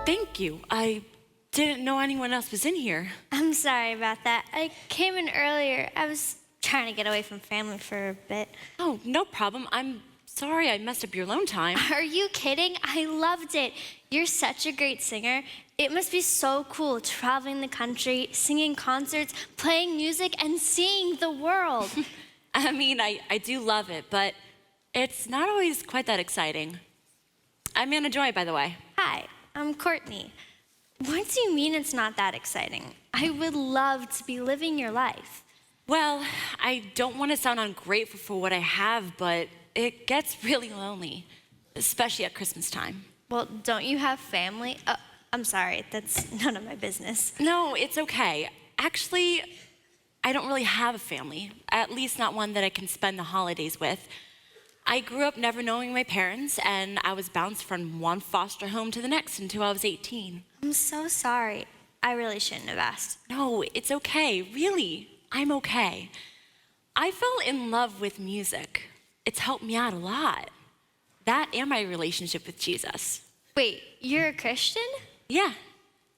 Thank you. I didn't know anyone else was in here. I'm sorry about that. I came in earlier. I was trying to get away from family for a bit. Oh, no problem. I'm sorry I messed up your alone time. Are you kidding? I loved it. You're such a great singer. It must be so cool traveling the country, singing concerts, playing music, and seeing the world. I mean, I do love it, but it's not always quite that exciting. I'm Anna Joy, by the way. Hi, I'm Courtney. What do you mean it's not that exciting? I would love to be living your life. Well, I don't want to sound ungrateful for what I have, but it gets really lonely, especially at Christmas time. Well, don't you have family? I'm sorry, that's none of my business. No, it's okay. Actually, I don't really have a family, at least not one that I can spend the holidays with. I grew up never knowing my parents, and I was bounced from one foster home to the next until I was 18. I'm so sorry. I really shouldn't have asked. No, it's okay. Really, I'm okay. I fell in love with music. It's helped me out a lot. That and my relationship with Jesus. Wait, you're a Christian? Yeah.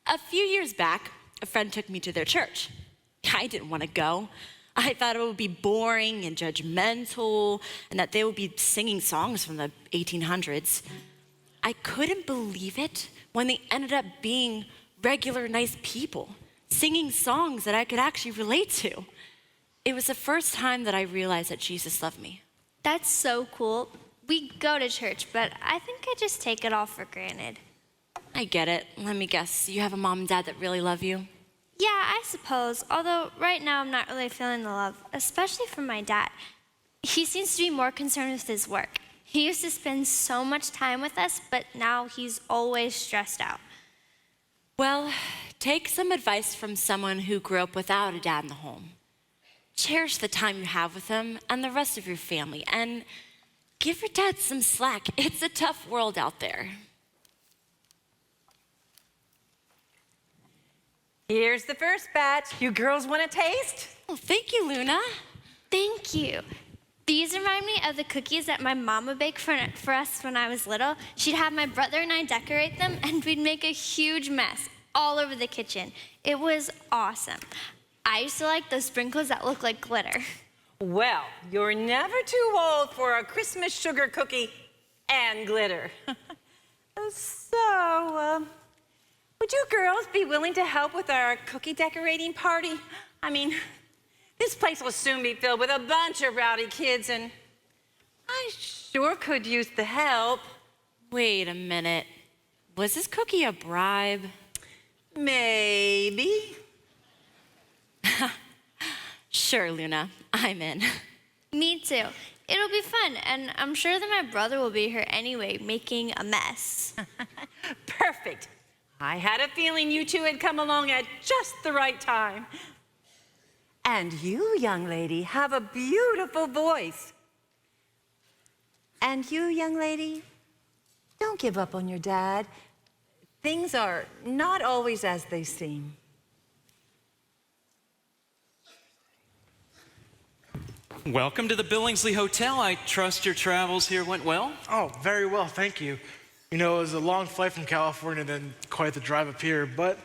A few years back, a friend took me to their church. I didn't want to go. I thought it would be boring and judgmental, and that they would be singing songs from the 1800s. I couldn't believe it when they ended up being regular, nice people, singing songs that I could actually relate to. It was the first time that I realized that Jesus loved me. That's so cool. We go to church, but I think I just take it all for granted. I get it. Let me guess, you have a mom and dad that really love you? Yeah, I suppose. Although right now I'm not really feeling the love, especially from my dad. He seems to be more concerned with his work. He used to spend so much time with us, but now he's always stressed out. Well, take some advice from someone who grew up without a dad in the home. Cherish the time you have with him and the rest of your family, and give your dad some slack. It's a tough world out there. Here's the first batch. You girls want a taste? Oh, thank you, Luna. Thank you. These remind me of the cookies that my mom would bake for us when I was little. She'd have my brother and I decorate them, and we'd make a huge mess all over the kitchen. It was awesome. I used to like those sprinkles that look like glitter. Well, you're never too old for a Christmas sugar cookie and glitter. So, would you girls be willing to help with our cookie decorating party? I mean, this place will soon be filled with a bunch of rowdy kids, and I sure could use the help. Wait a minute. Was this cookie a bribe? Maybe. Sure, Luna. I'm in. Me too. It'll be fun, and I'm sure that my brother will be here anyway, making a mess. Perfect. I had a feeling you two had come along at just the right time. And you, young lady, have a beautiful voice. And you, young lady, don't give up on your dad. Things are not always as they seem. Welcome to the Billingsley Hotel. I trust your travels here went well? Oh, very well, thank you. You know, it was a long flight from California, then quite the drive up here, but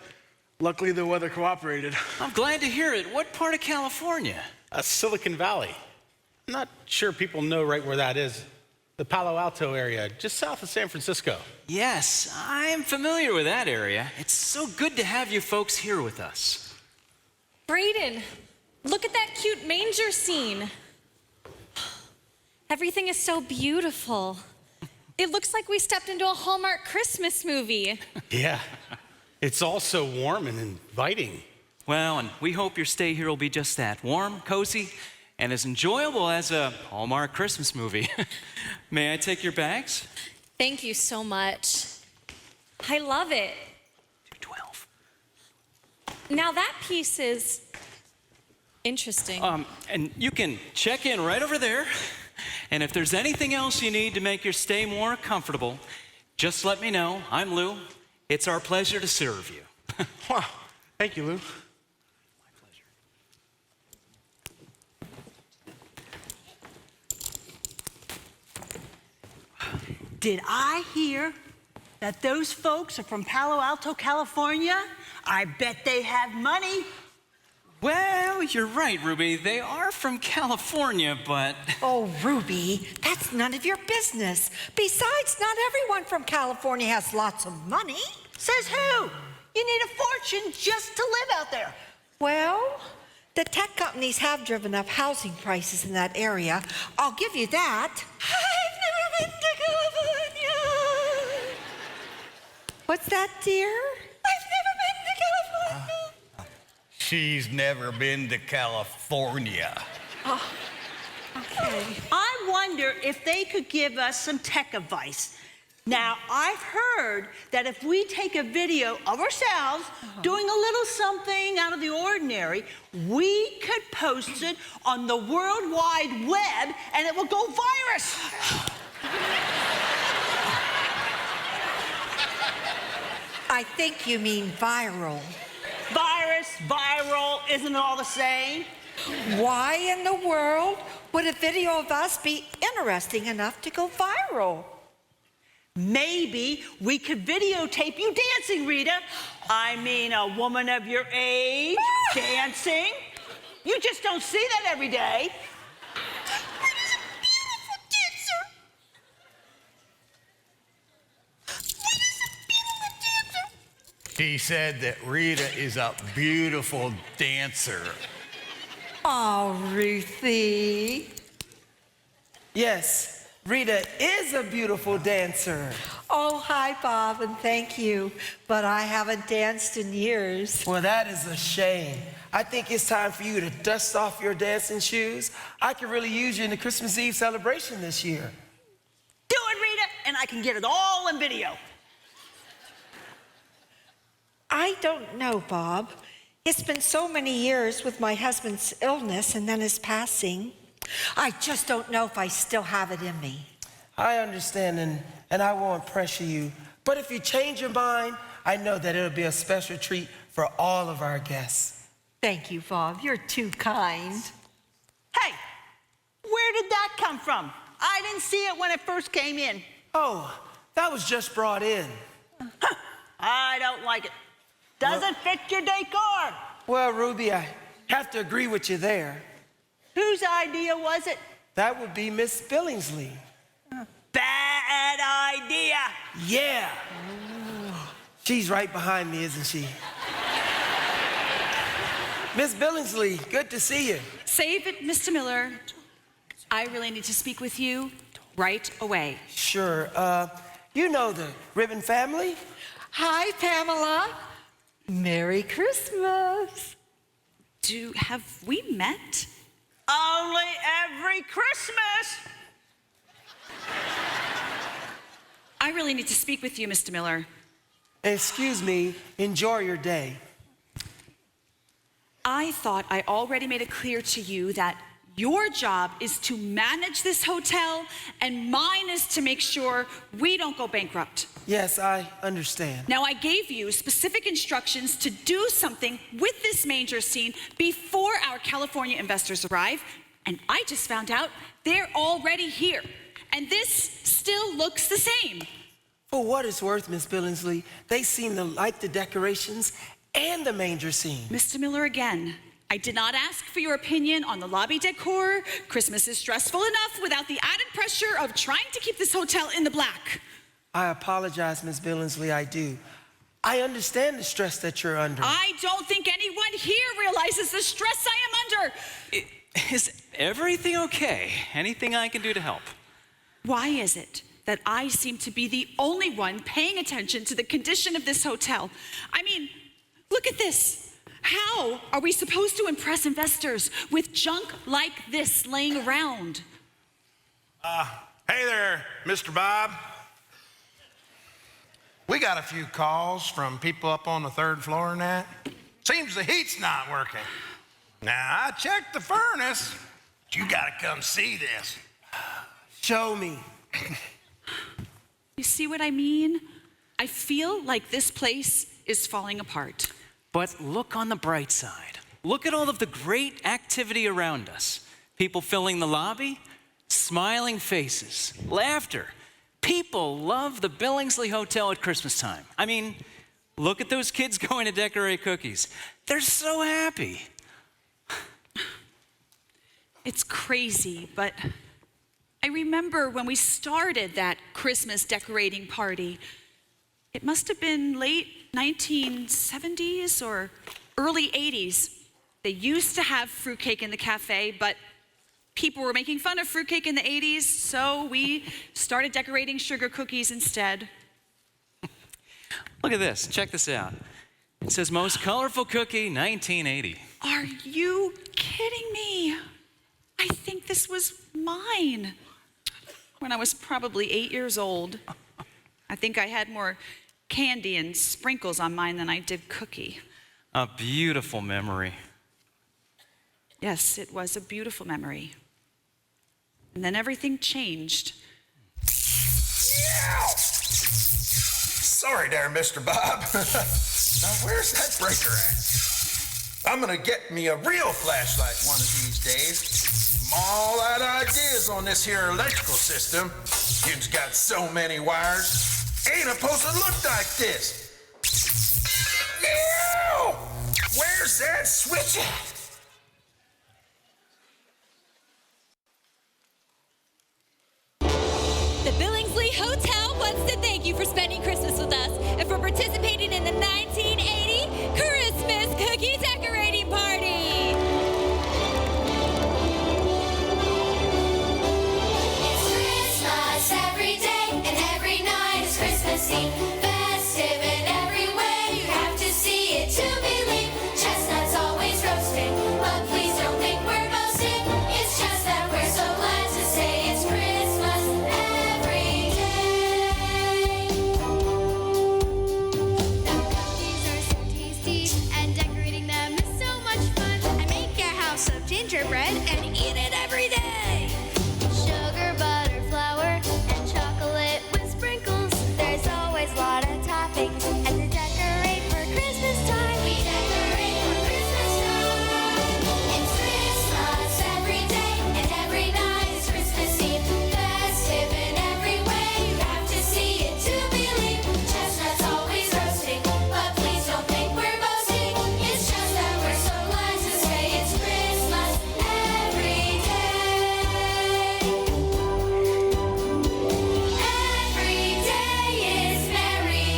luckily the weather cooperated. I'm glad to hear it. What part of California? Silicon Valley. I'm not sure people know right where that is. The Palo Alto area, just south of San Francisco. Yes, I'm familiar with that area. It's so good to have you folks here with us. Brayden, look at that cute manger scene. Everything is so beautiful. It looks like we stepped into a Hallmark Christmas movie. Yeah, it's all so warm and inviting. Well, and we hope your stay here will be just that, warm, cozy, and as enjoyable as a Hallmark Christmas movie. May I take your bags? Thank you so much. I love it. 212. Now that piece is interesting. And you can check in right over there. And if there's anything else you need to make your stay more comfortable, just let me know. I'm Lou. It's our pleasure to serve you. Wow, thank you, Lou. Did I hear that those folks are from Palo Alto, California? I bet they have money. Well, you're right, Ruby. They are from California, but... Oh, Ruby, that's none of your business. Besides, not everyone from California has lots of money. Says who? You need a fortune just to live out there. Well, the tech companies have driven up housing prices in that area. I'll give you that. I've never been to California. What's that, dear? I've never been to California. She's never been to California. Oh, okay. I wonder if they could give us some tech advice. Now, I've heard that if we take a video of ourselves doing a little something out of the ordinary, we could post it on the World Wide Web and it will go virus. I think you mean viral. Virus, viral, isn't it all the same? Why in the world would a video of us be interesting enough to go viral? Maybe we could videotape you dancing, Rita. I mean, a woman of your age dancing. You just don't see that every day. She said that Rita is a beautiful dancer. Oh, Ruthie. Yes, Rita is a beautiful dancer. Oh, hi, Bob, and thank you. But I haven't danced in years. Well, that is a shame. I think it's time for you to dust off your dancing shoes. I could really use you in the Christmas Eve celebration this year. Do it, Rita, and I can get it all in video. I don't know, Bob. It's been so many years with my husband's illness and then his passing. I just don't know if I still have it in me. I understand, and I won't pressure you. But if you change your mind, I know that it'll be a special treat for all of our guests. Thank you, Bob. You're too kind. Hey, where did that come from? I didn't see it when it first came in. Oh, that was just brought in. I don't like it. Doesn't fit your decor. Well, Ruby, I have to agree with you there. Whose idea was it? That would be Miss Billingsley. Bad idea. Yeah. She's right behind me, isn't she? Miss Billingsley, good to see you. Save it, Mr. Miller. I really need to speak with you right away. Sure. You know the Ribbon family? Hi, Pamela. Merry Christmas. Have we met? Only every Christmas. I really need to speak with you, Mr. Miller. Excuse me, enjoy your day. I thought I already made it clear to you that your job is to manage this hotel and mine is to make sure we don't go bankrupt. Yes, I understand. Now, I gave you specific instructions to do something with this manger scene before our California investors arrive, and I just found out they're already here. And this still looks the same. For what it's worth, Miss Billingsley, they seem to like the decorations and the manger scene. Mr. Miller, again, I did not ask for your opinion on the lobby decor. Christmas is stressful enough without the added pressure of trying to keep this hotel in the black. I apologize, Miss Billingsley, I do. I understand the stress that you're under. I don't think anyone here realizes the stress I am under. Is everything okay? Anything I can do to help? Why is it that I seem to be the only one paying attention to the condition of this hotel? I mean, look at this. How are we supposed to impress investors with junk like this laying around? Hey there, Mr. Bob. We got a few calls from people up on the third floor and that. Seems the heat's not working. Now, I checked the furnace, but you gotta come see this. Show me. You see what I mean? I feel like this place is falling apart. But look on the bright side. Look at all of the great activity around us. People filling the lobby, smiling faces, laughter. People love the Billingsley Hotel at Christmas time. I mean, look at those kids going to decorate cookies. They're so happy. It's crazy, but I remember when we started that Christmas decorating party. It must have been late 1970s or early 80s. They used to have fruitcake in the cafe, but people were making fun of fruitcake in the 80s, so we started decorating sugar cookies instead. Look at this. Check this out. It says most colorful cookie 1980. Are you kidding me? I think this was mine when I was probably 8 years old. I think I had more candy and sprinkles on mine than I did cookie. A beautiful memory. Yes, it was a beautiful memory. And then everything changed. Sorry there, Mr. Bob. Now, where's that breaker at? I'm gonna get me a real flashlight one of these days. I'm all out of ideas on this here electrical system. It's got so many wires. Ain't supposed to look like this. Ew! Where's that switch at? The Billingsley Hotel wants to thank you for spending Christmas with us and for participating in the 1980 Christmas Cookie Decorating Party. It's Christmas every day and every night is Christmas Eve. Festive in every way, you have to see it to believe. Chestnuts always roasting, but please don't think we're boasting. It's just that we're so glad to say it's Christmas every day. The cookies are so tasty, and decorating them is so much fun. I make a house of gingerbread and eat it every day. Sugar, butter, flour, and chocolate with sprinkles. There's always a lot of toppings, and to decorate for Christmas time, We decorate for Christmas time. It's Christmas every day and every night is Christmas Eve. Festive in every way, you have to see it to believe. Chestnuts always roasting, but please don't think we're boasting. It's just that we're so glad to say it's Christmas every day. Every day is merry,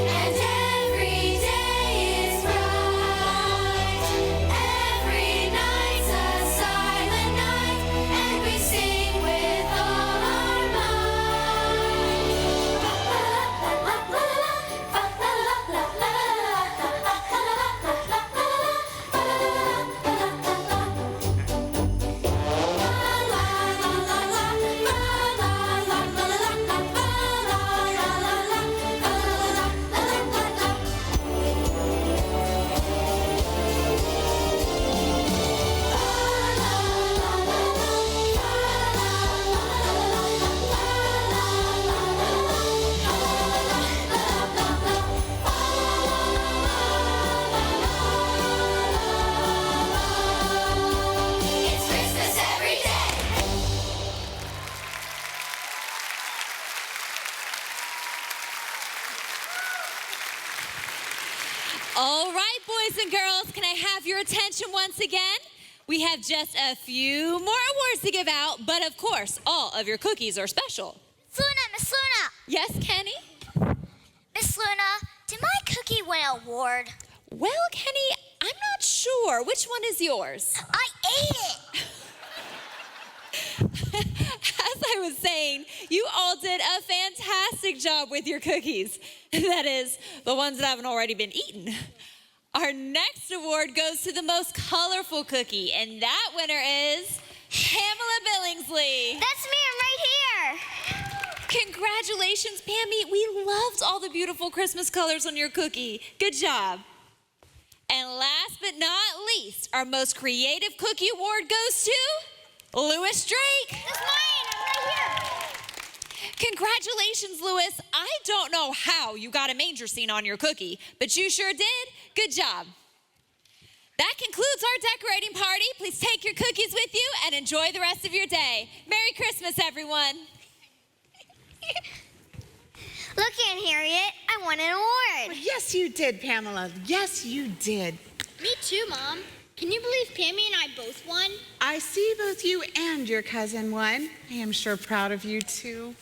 and every day is bright. Every night's a silent night, and we sing with all our It's Christmas every day. All right, boys and girls, can I have your attention once again? We have just a few more awards to give out, but of course, all of your cookies are special. Miss Luna. Yes, Kenny? Miss Luna, did my cookie win an award? Well, Kenny, I'm not sure. Which one is yours? I ate it. As I was saying, you all did a fantastic job with your cookies. That is, the ones that haven't already been eaten. Our next award goes to the most colorful cookie, and that winner is Pamela Billingsley. That's me, I'm right here. Congratulations, Pammy. We loved all the beautiful Christmas colors on your cookie. Good job. And last but not least, our most creative cookie award goes to Louis Drake. That's mine, I'm right here. Congratulations, Louis. I don't know how you got a manger scene on your cookie, but you sure did. Good job. That concludes our decorating party. Please take your cookies with you and enjoy the rest of your day. Merry Christmas, everyone. Look, Aunt Harriet, I won an award. Yes, you did, Pamela. Yes, you did. Me too, Mom. Can you believe Pammy and I both won? I see both you and your cousin won. I am sure proud of you, too.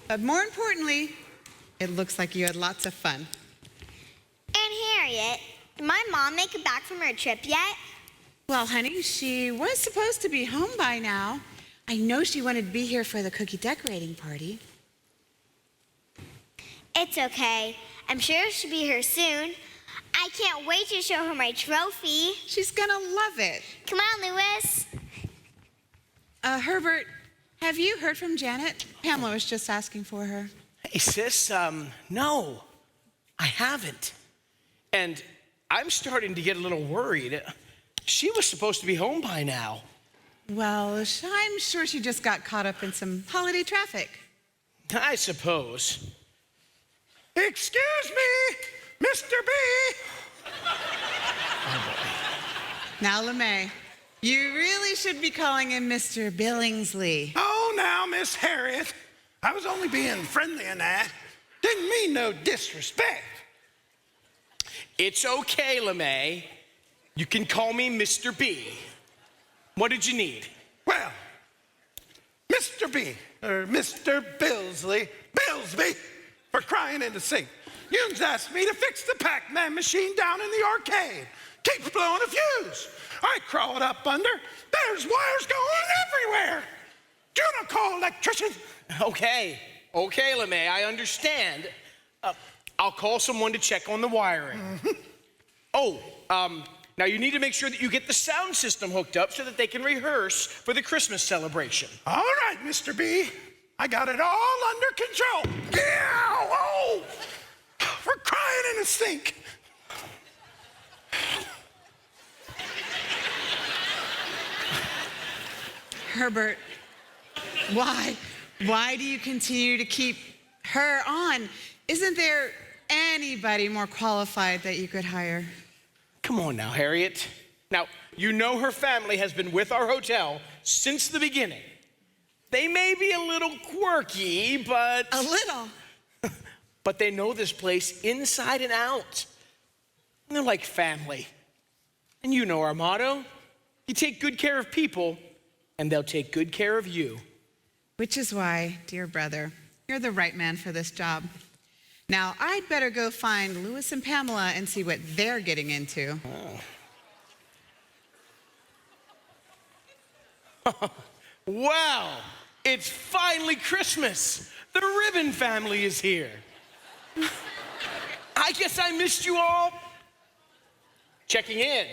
But more importantly, it looks like you had lots of fun. Aunt Harriet, did my mom make it back from her trip yet? Well, honey, she was supposed to be home by now. I know she wanted to be here for the cookie decorating party. It's okay. I'm sure she'll be here soon. I can't wait to show her my trophy. She's gonna love it. Come on, Louis. Herbert, have you heard from Janet? Pamela was just asking for her. Hey, sis, no, I haven't. And I'm starting to get a little worried. She was supposed to be home by now. Well, I'm sure she just got caught up in some holiday traffic. I suppose. Excuse me, Mr. B. Now, LeMay, you really should be calling him Mr. Billingsley. Oh, now, Miss Harriet. I was only being friendly and that. Didn't mean no disrespect. It's okay, LeMay. You can call me Mr. B. What did you need? Well, Mr. B, or Mr. Billsley, Billsby, for crying in the sink. You've asked me to fix the Pac-Man machine down in the arcade. Keeps blowing a fuse. I crawled up under. There's wires going everywhere. Do not call electrician. Okay, LeMay, I understand. I'll call someone to check on the wiring. Now you need to make sure that you get the sound system hooked up so that they can rehearse for the Christmas celebration. All right, Mr. B. I got it all under control. Yeah! Oh! For crying in the sink. Herbert, why do you continue to keep her on? Isn't there anybody more qualified that you could hire? Come on now, Harriet. Now, you know her family has been with our hotel since the beginning. They may be a little quirky, but... A little? But they know this place inside and out. And they're like family. And you know our motto. You take good care of people, and they'll take good care of you. Which is why, dear brother, you're the right man for this job. Now, I'd better go find Louis and Pamela and see what they're getting into. Oh. Wow, it's finally Christmas. The Ribbon family is here. I guess I missed you all. Checking in.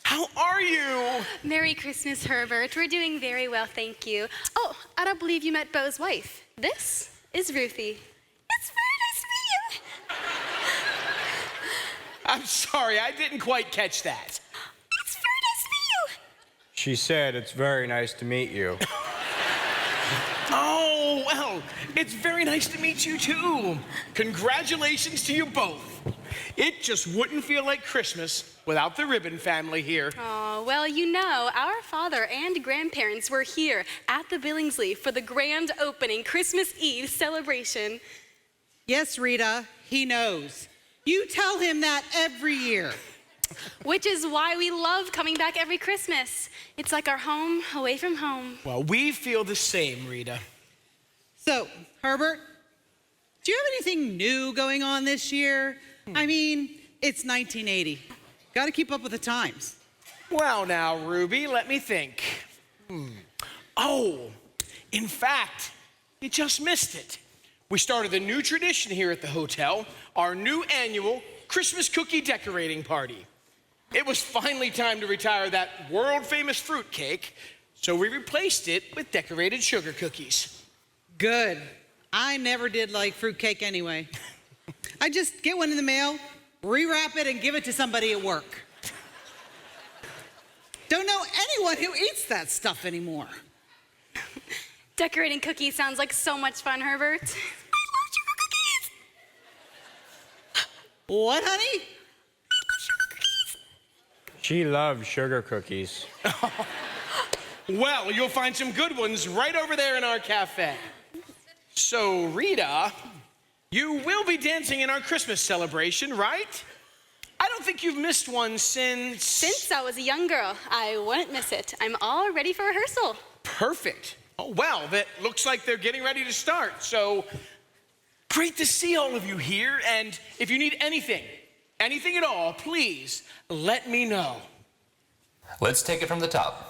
How are you? Merry Christmas, Herbert. We're doing very well, thank you. Oh, I don't believe you met Bo's wife. This is Ruthie. It's very nice to meet you. I'm sorry, I didn't quite catch that. It's very nice to meet you. She said it's very nice to meet you. Oh, well, it's very nice to meet you too. Congratulations to you both. It just wouldn't feel like Christmas without the Ribbon family here. Oh, well, you know, our father and grandparents were here at the Billingsley for the grand opening Christmas Eve celebration. Yes, Rita, he knows. You tell him that every year. Which is why we love coming back every Christmas. It's like our home away from home. Well, we feel the same, Rita. So, Herbert, do you have anything new going on this year? I mean, it's 1980. Got to keep up with the times. Well, now, Ruby, let me think. Oh, in fact, you just missed it. We started a new tradition here at the hotel, our new annual Christmas cookie decorating party. It was finally time to retire that world-famous fruitcake, so we replaced it with decorated sugar cookies. Good. I never did like fruitcake anyway. I just get one in the mail, rewrap it, and give it to somebody at work. Don't know anyone who eats that stuff anymore. Decorating cookies sounds like so much fun, Herbert. I love sugar cookies. What, honey? She loves sugar cookies. Well, you'll find some good ones right over there in our cafe. So, Rita, you will be dancing in our Christmas celebration, right? I don't think you've missed one since... Since I was a young girl, I wouldn't miss it. I'm all ready for rehearsal. Perfect. Oh, well, that looks like they're getting ready to start. So, great to see all of you here. And if you need anything at all, please let me know. Let's take it from the top.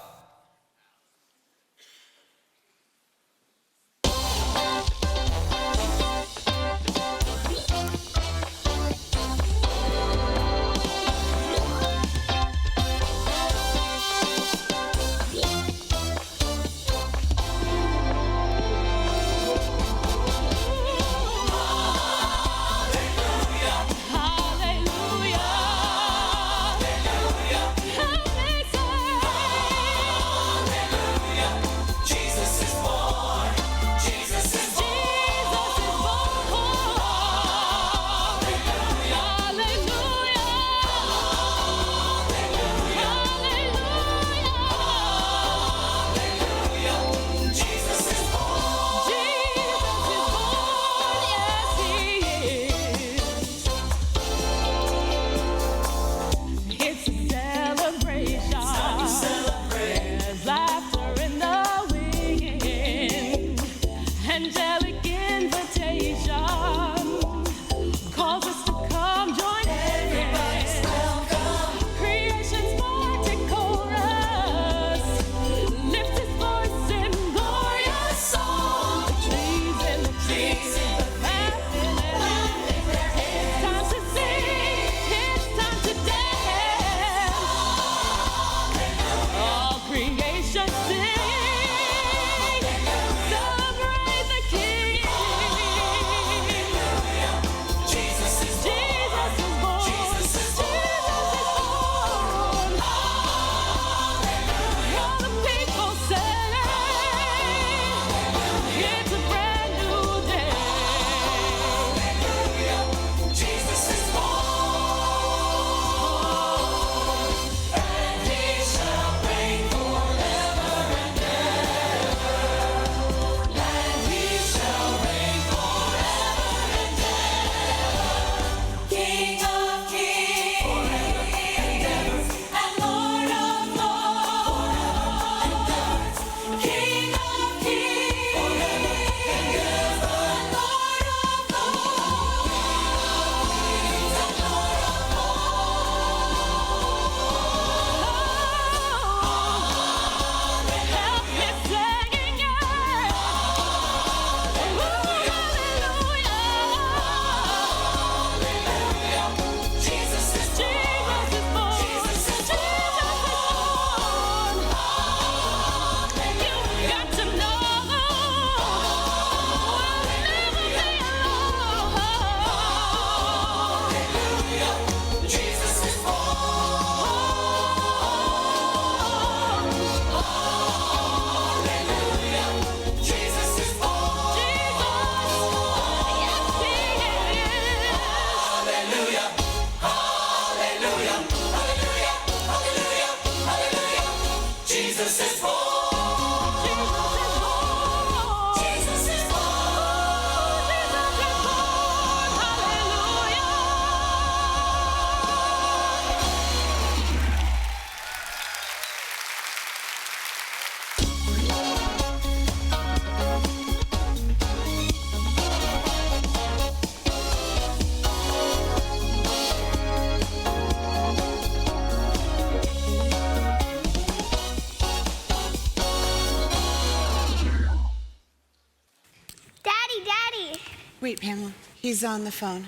Wait, Pamela. He's on the phone.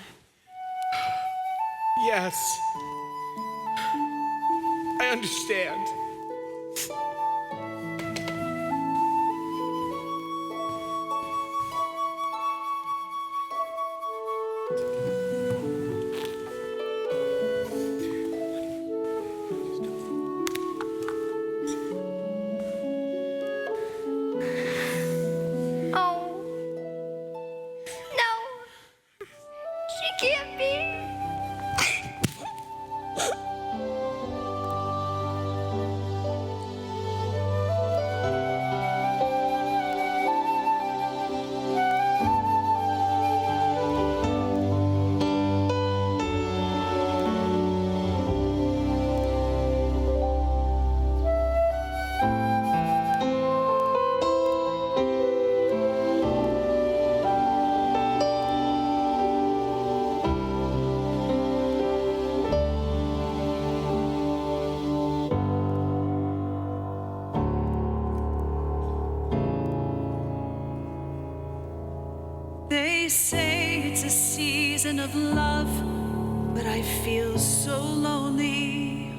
Yes. I understand. Can't be. say it's a season of love, but I feel so lonely.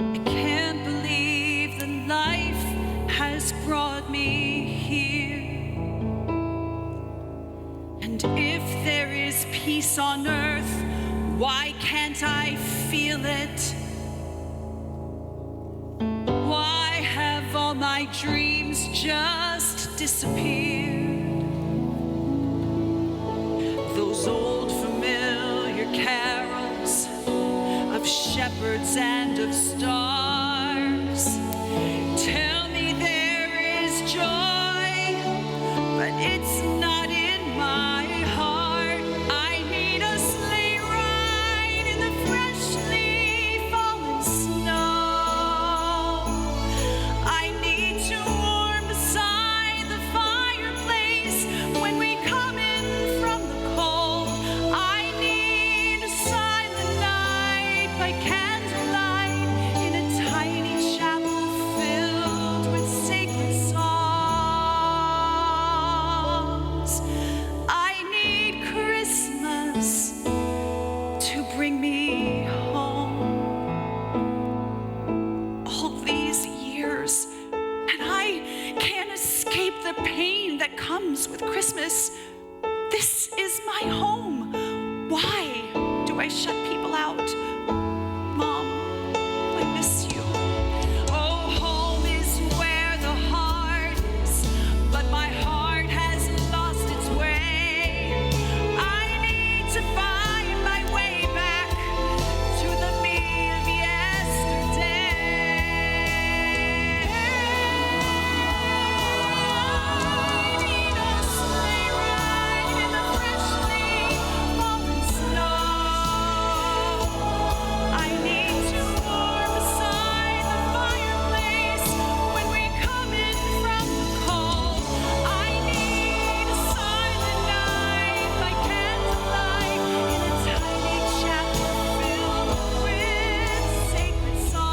I can't believe that life has brought me here. And if there is peace on earth, why can't I feel it? Why have all my dreams just disappeared? Those old familiar carols of shepherds and of stars tell me there is joy, but it's not in my heart. I need a sleigh ride in the freshly fallen snow. I need to warm beside the fireplace when we come in from the cold. I need a silent night by candlelight in a tiny chapel filled with sacred songs. I need Christmas to bring me home. All these years, and I can't escape the pain that comes with Christmas. This is my home. Why do I shut people out? Mom, I miss you. Oh, home is where the heart is, but my heart has lost its way. I need to find my way back to the me of yesterday. I need a sleigh ride in the freshly fallen snow. I need to warm beside the fireplace when we come in from the cold. I need a silent night by candlelight in a tiny chapel filled with sacred songs.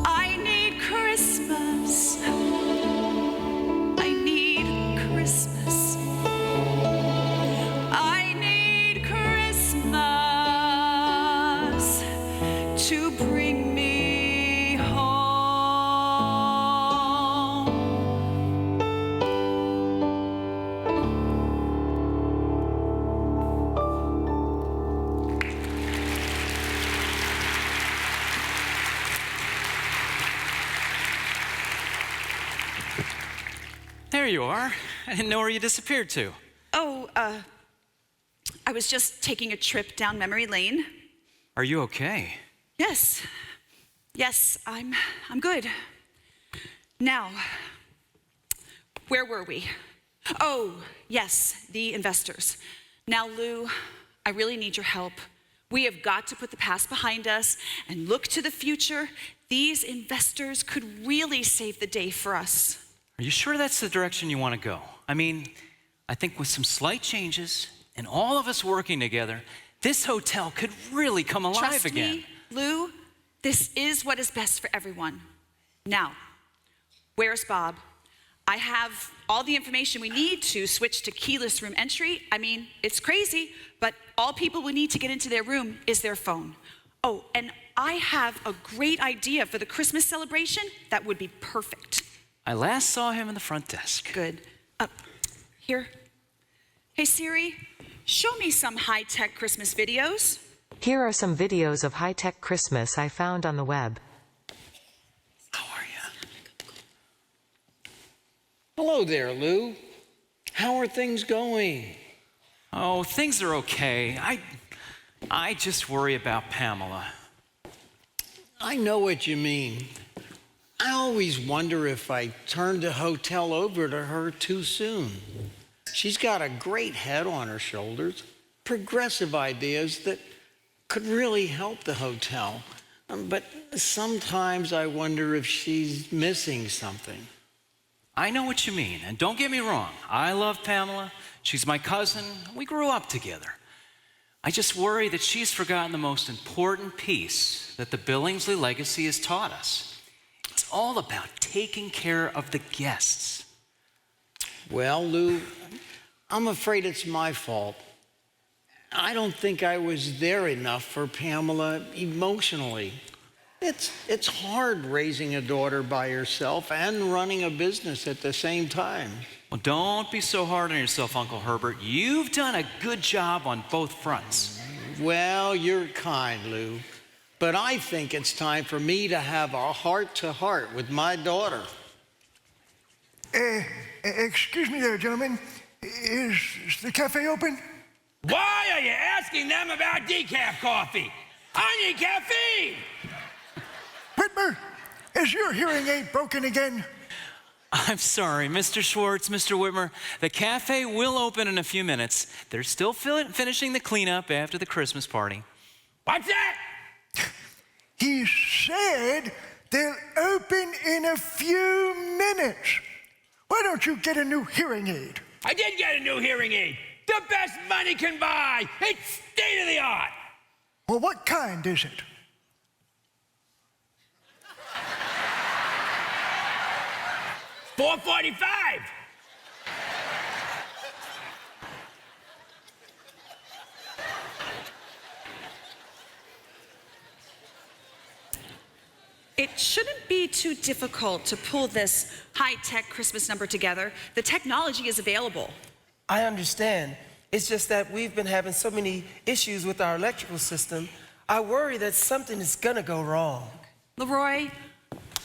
I need Christmas. I need Christmas. I need Christmas to bring me home. There you are. I didn't know where you disappeared to. Oh, I was just taking a trip down memory lane. Are you okay? Yes. Yes, I'm good. Now, where were we? Oh, yes, the investors. Now, Lou, I really need your help. We have got to put the past behind us and look to the future. These investors could really save the day for us. Are you sure that's the direction you want to go? I mean, I think with some slight changes and all of us working together, this hotel could really come alive Trust again. me, Lou, this is what is best for everyone. Now, where's Bob? I have all the information we need to switch to keyless room entry. I mean, it's crazy, but all people will need to get into their room is their phone. Oh, and I have a great idea for the Christmas celebration that would be perfect. I last saw him in the front desk. Good. Here. Hey, Siri, show me some high-tech Christmas videos. Here are some videos of high-tech Christmas I found on the web. Hello there, Lou. How are things going? Oh, things are okay. I just worry about Pamela. I know what you mean. I always wonder if I turned the hotel over to her too soon. She's got a great head on her shoulders, progressive ideas that could really help the hotel. But sometimes I wonder if she's missing something. I know what you mean, and don't get me wrong. I love Pamela. She's my cousin. We grew up together. I just worry that she's forgotten the most important piece that the Billingsley legacy has taught us. It's all about taking care of the guests. Well, Lou, I'm afraid it's my fault. I don't think I was there enough for Pamela emotionally. It's hard raising a daughter by yourself and running a business at the same time. Well, don't be so hard on yourself, Uncle Herbert. You've done a good job on both fronts. Well, you're kind, Lou. But I think it's time for me to have a heart-to-heart with my daughter. Excuse me there, gentlemen. Is the cafe open? Why are you asking them about decaf coffee? I need caffeine! Whitmer, is your hearing aid broken again? I'm sorry, Mr. Schwartz, Mr. Whitmer. The cafe will open in a few minutes. They're still finishing the cleanup after the Christmas party. What's that? He said they'll open in a few minutes. Why don't you get a new hearing aid? I did get a new hearing aid. The best money can buy. It's state of the art. Well, what kind is it? $4.45. It shouldn't be too difficult to pull this high-tech Christmas number together. The technology is available. I understand. It's just that we've been having so many issues with our electrical system. I worry that something is gonna go wrong. Leroy,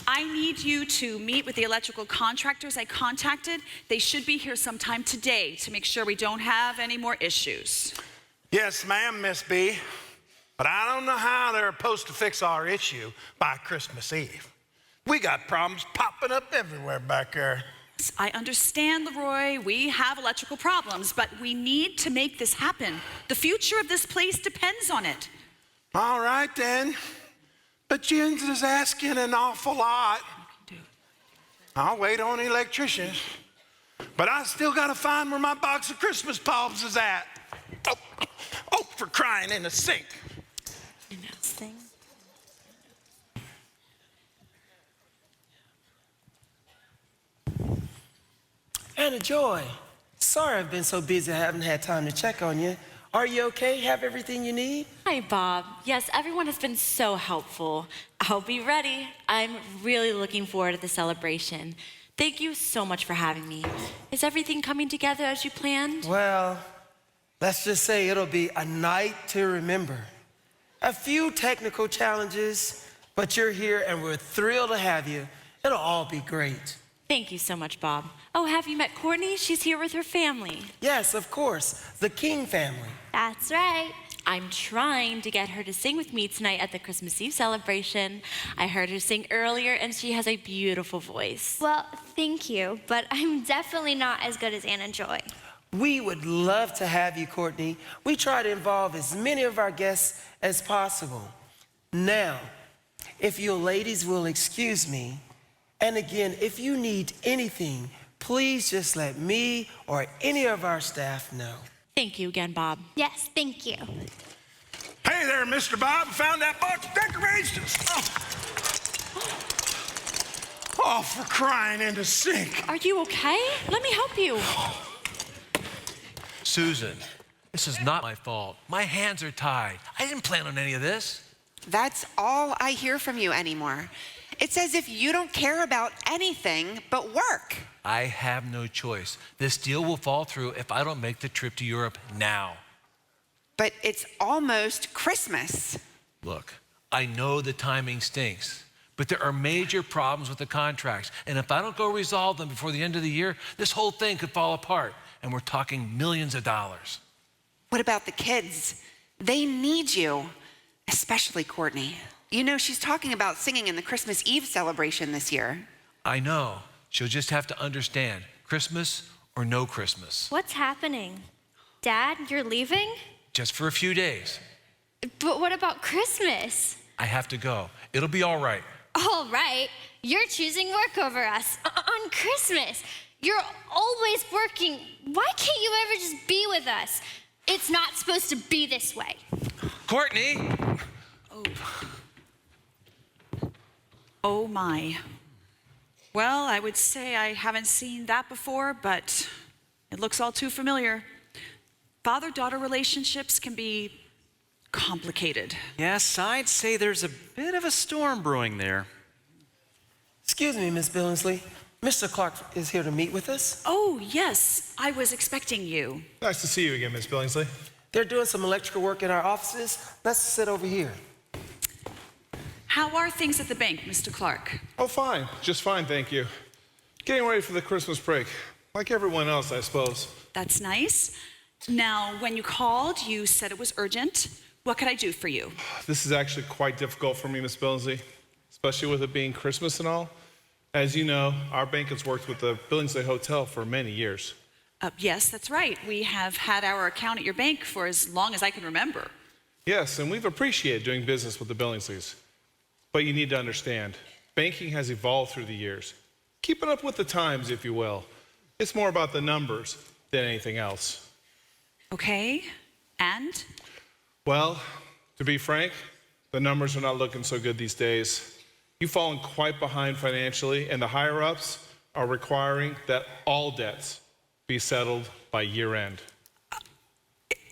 I need you to meet with the electrical contractors I contacted. They should be here sometime today to make sure we don't have any more issues. Yes, ma'am, Miss B. But I don't know how they're supposed to fix our issue by Christmas Eve. We got problems popping up everywhere back there. I understand, Leroy. We have electrical problems, but we need to make this happen. The future of this place depends on it. All right, then. But Jens is asking an awful lot. I'll wait on the electricians. But I still got to find where my box of Christmas bulbs is at. Oh, for crying in the sink. Anna Joy, sorry I've been so busy I haven't had time to check on you. Are you okay? Have everything you need? Hi, Bob. Yes, everyone has been so helpful. I'll be ready. I'm really looking forward to the celebration. Thank you so much for having me. Is everything coming together as you planned? Well, let's just say it'll be a night to remember. A few technical challenges, but you're here and we're thrilled to have you. It'll all be great. Thank you so much, Bob. Oh, have you met Courtney? She's here with her family. Yes, of course. The King family. That's right. I'm trying to get her to sing with me tonight at the Christmas Eve celebration. I heard her sing earlier, and she has a beautiful voice. Well, thank you, but I'm definitely not as good as Anna Joy. We would love to have you, Courtney. We try to involve as many of our guests as possible. Now, if you ladies will excuse me, and again, if you need anything, please just let me or any of our staff know. Thank you again, Bob. Yes, thank you. Hey there, Mr. Bob. Found that box of decorations. Oh, for crying in the sink. Are you okay? Let me help you. Susan, this is not my fault. My hands are tied. I didn't plan on any of this. That's all I hear from you anymore. It's as if you don't care about anything but work. I have no choice. This deal will fall through if I don't make the trip to Europe now. But it's almost Christmas. Look, I know the timing stinks, but there are major problems with the contracts. And if I don't go resolve them before the end of the year, this whole thing could fall apart. And we're talking millions of dollars. What about the kids? They need you, especially Courtney. You know, she's talking about singing in the Christmas Eve celebration this year. I know. She'll just have to understand, Christmas or no Christmas. What's happening? Dad, you're leaving? Just for a few days. But what about Christmas? I have to go. It'll be all right. All right. You're choosing work over us on Christmas. You're always working. Why can't you ever just be with us? It's not supposed to be this way. Courtney! Oh my. Well, I would say I haven't seen that before, but it looks all too familiar. Father-daughter relationships can be complicated. Yes, I'd say there's a bit of a storm brewing there. Excuse me, Miss Billingsley. Mr. Clark is here to meet with us. Oh, yes, I was expecting you. Nice to see you again, Miss Billingsley. They're doing some electrical work in our offices. Let's sit over here. How are things at the bank, Mr. Clark? Oh, fine. Just fine, thank you. Getting ready for the Christmas break. Like everyone else, I suppose. That's nice. Now, when you called, you said it was urgent. What could I do for you? This is actually quite difficult for me, Miss Billingsley, especially with it being Christmas and all. As you know, our bank has worked with the Billingsley Hotel for many years. Yes, that's right. We have had our account at your bank for as long as I can remember. Yes, and we've appreciated doing business with the Billingsleys. But you need to understand, banking has evolved through the years. Keeping up with the times, if you will. It's more about the numbers than anything else. Okay, and? Well, to be frank, the numbers are not looking so good these days. You've fallen quite behind financially, and the higher-ups are requiring that all debts be settled by year end.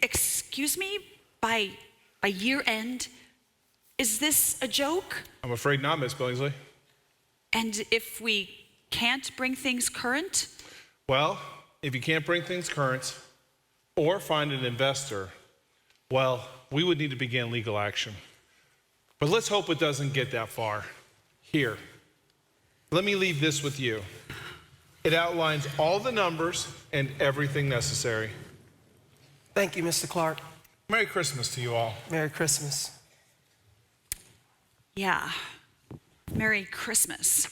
Excuse me? By year end? Is this a joke? I'm afraid not, Miss Billingsley. And if we can't bring things current? Well, if you can't bring things current or find an investor, well, we would need to begin legal action. But let's hope it doesn't get that far. Here, let me leave this with you. It outlines all the numbers and everything necessary. Thank you, Mr. Clark. Merry Christmas to you all. Merry Christmas. Yeah. Merry Christmas.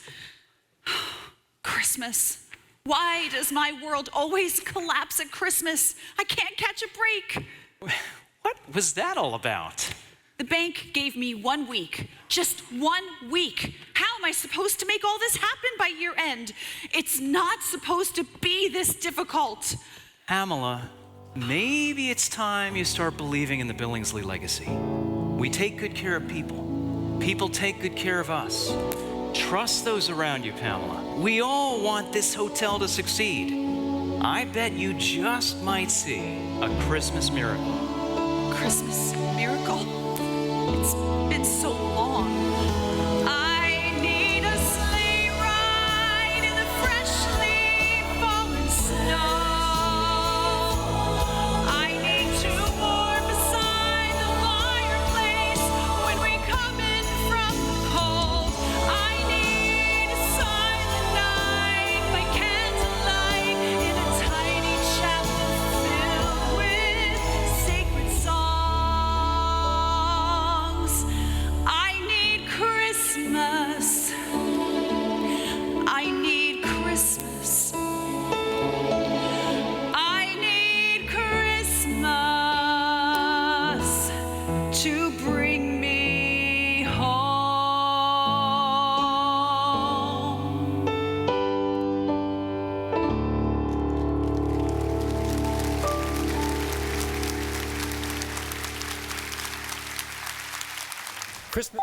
Christmas. Why does my world always collapse at Christmas? I can't catch a break. What was that all about? The bank gave me 1 week, just 1 week. How am I supposed to make all this happen by year end? It's not supposed to be this difficult. Pamela, maybe it's time you start believing in the Billingsley legacy. We take good care of people. People take good care of us. Trust those around you, Pamela. We all want this hotel to succeed. I bet you just might see a Christmas miracle. Christmas miracle? It's been so long. I need a sleigh ride in the freshly fallen snow. I need to warm beside the fireplace when we come in from the cold. I need a silent night by candlelight in a tiny chapel filled with sacred songs. I need Christmas. I need Christmas. I need Christmas to bring me home. Christmas.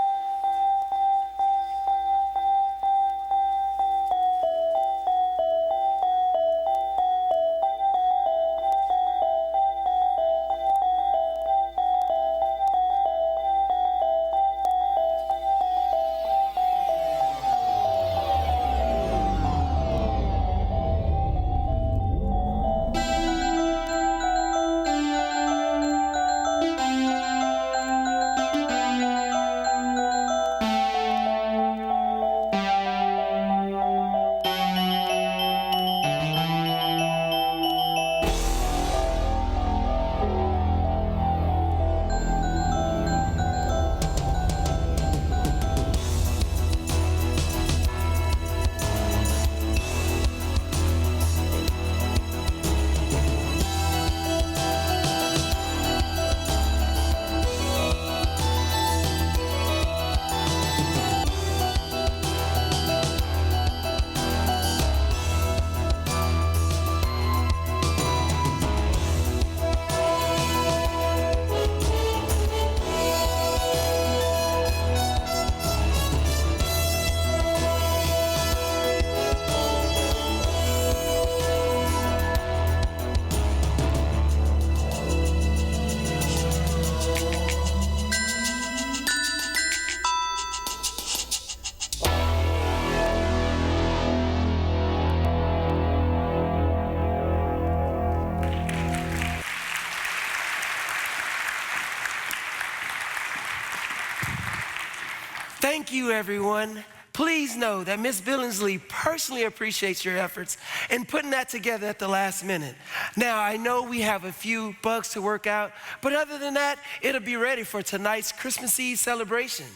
Thank you, everyone. Please know that Miss Billingsley personally appreciates your efforts in putting that together at the last minute. Now, I know we have a few bugs to work out, but other than that, it'll be ready for tonight's Christmas Eve celebration.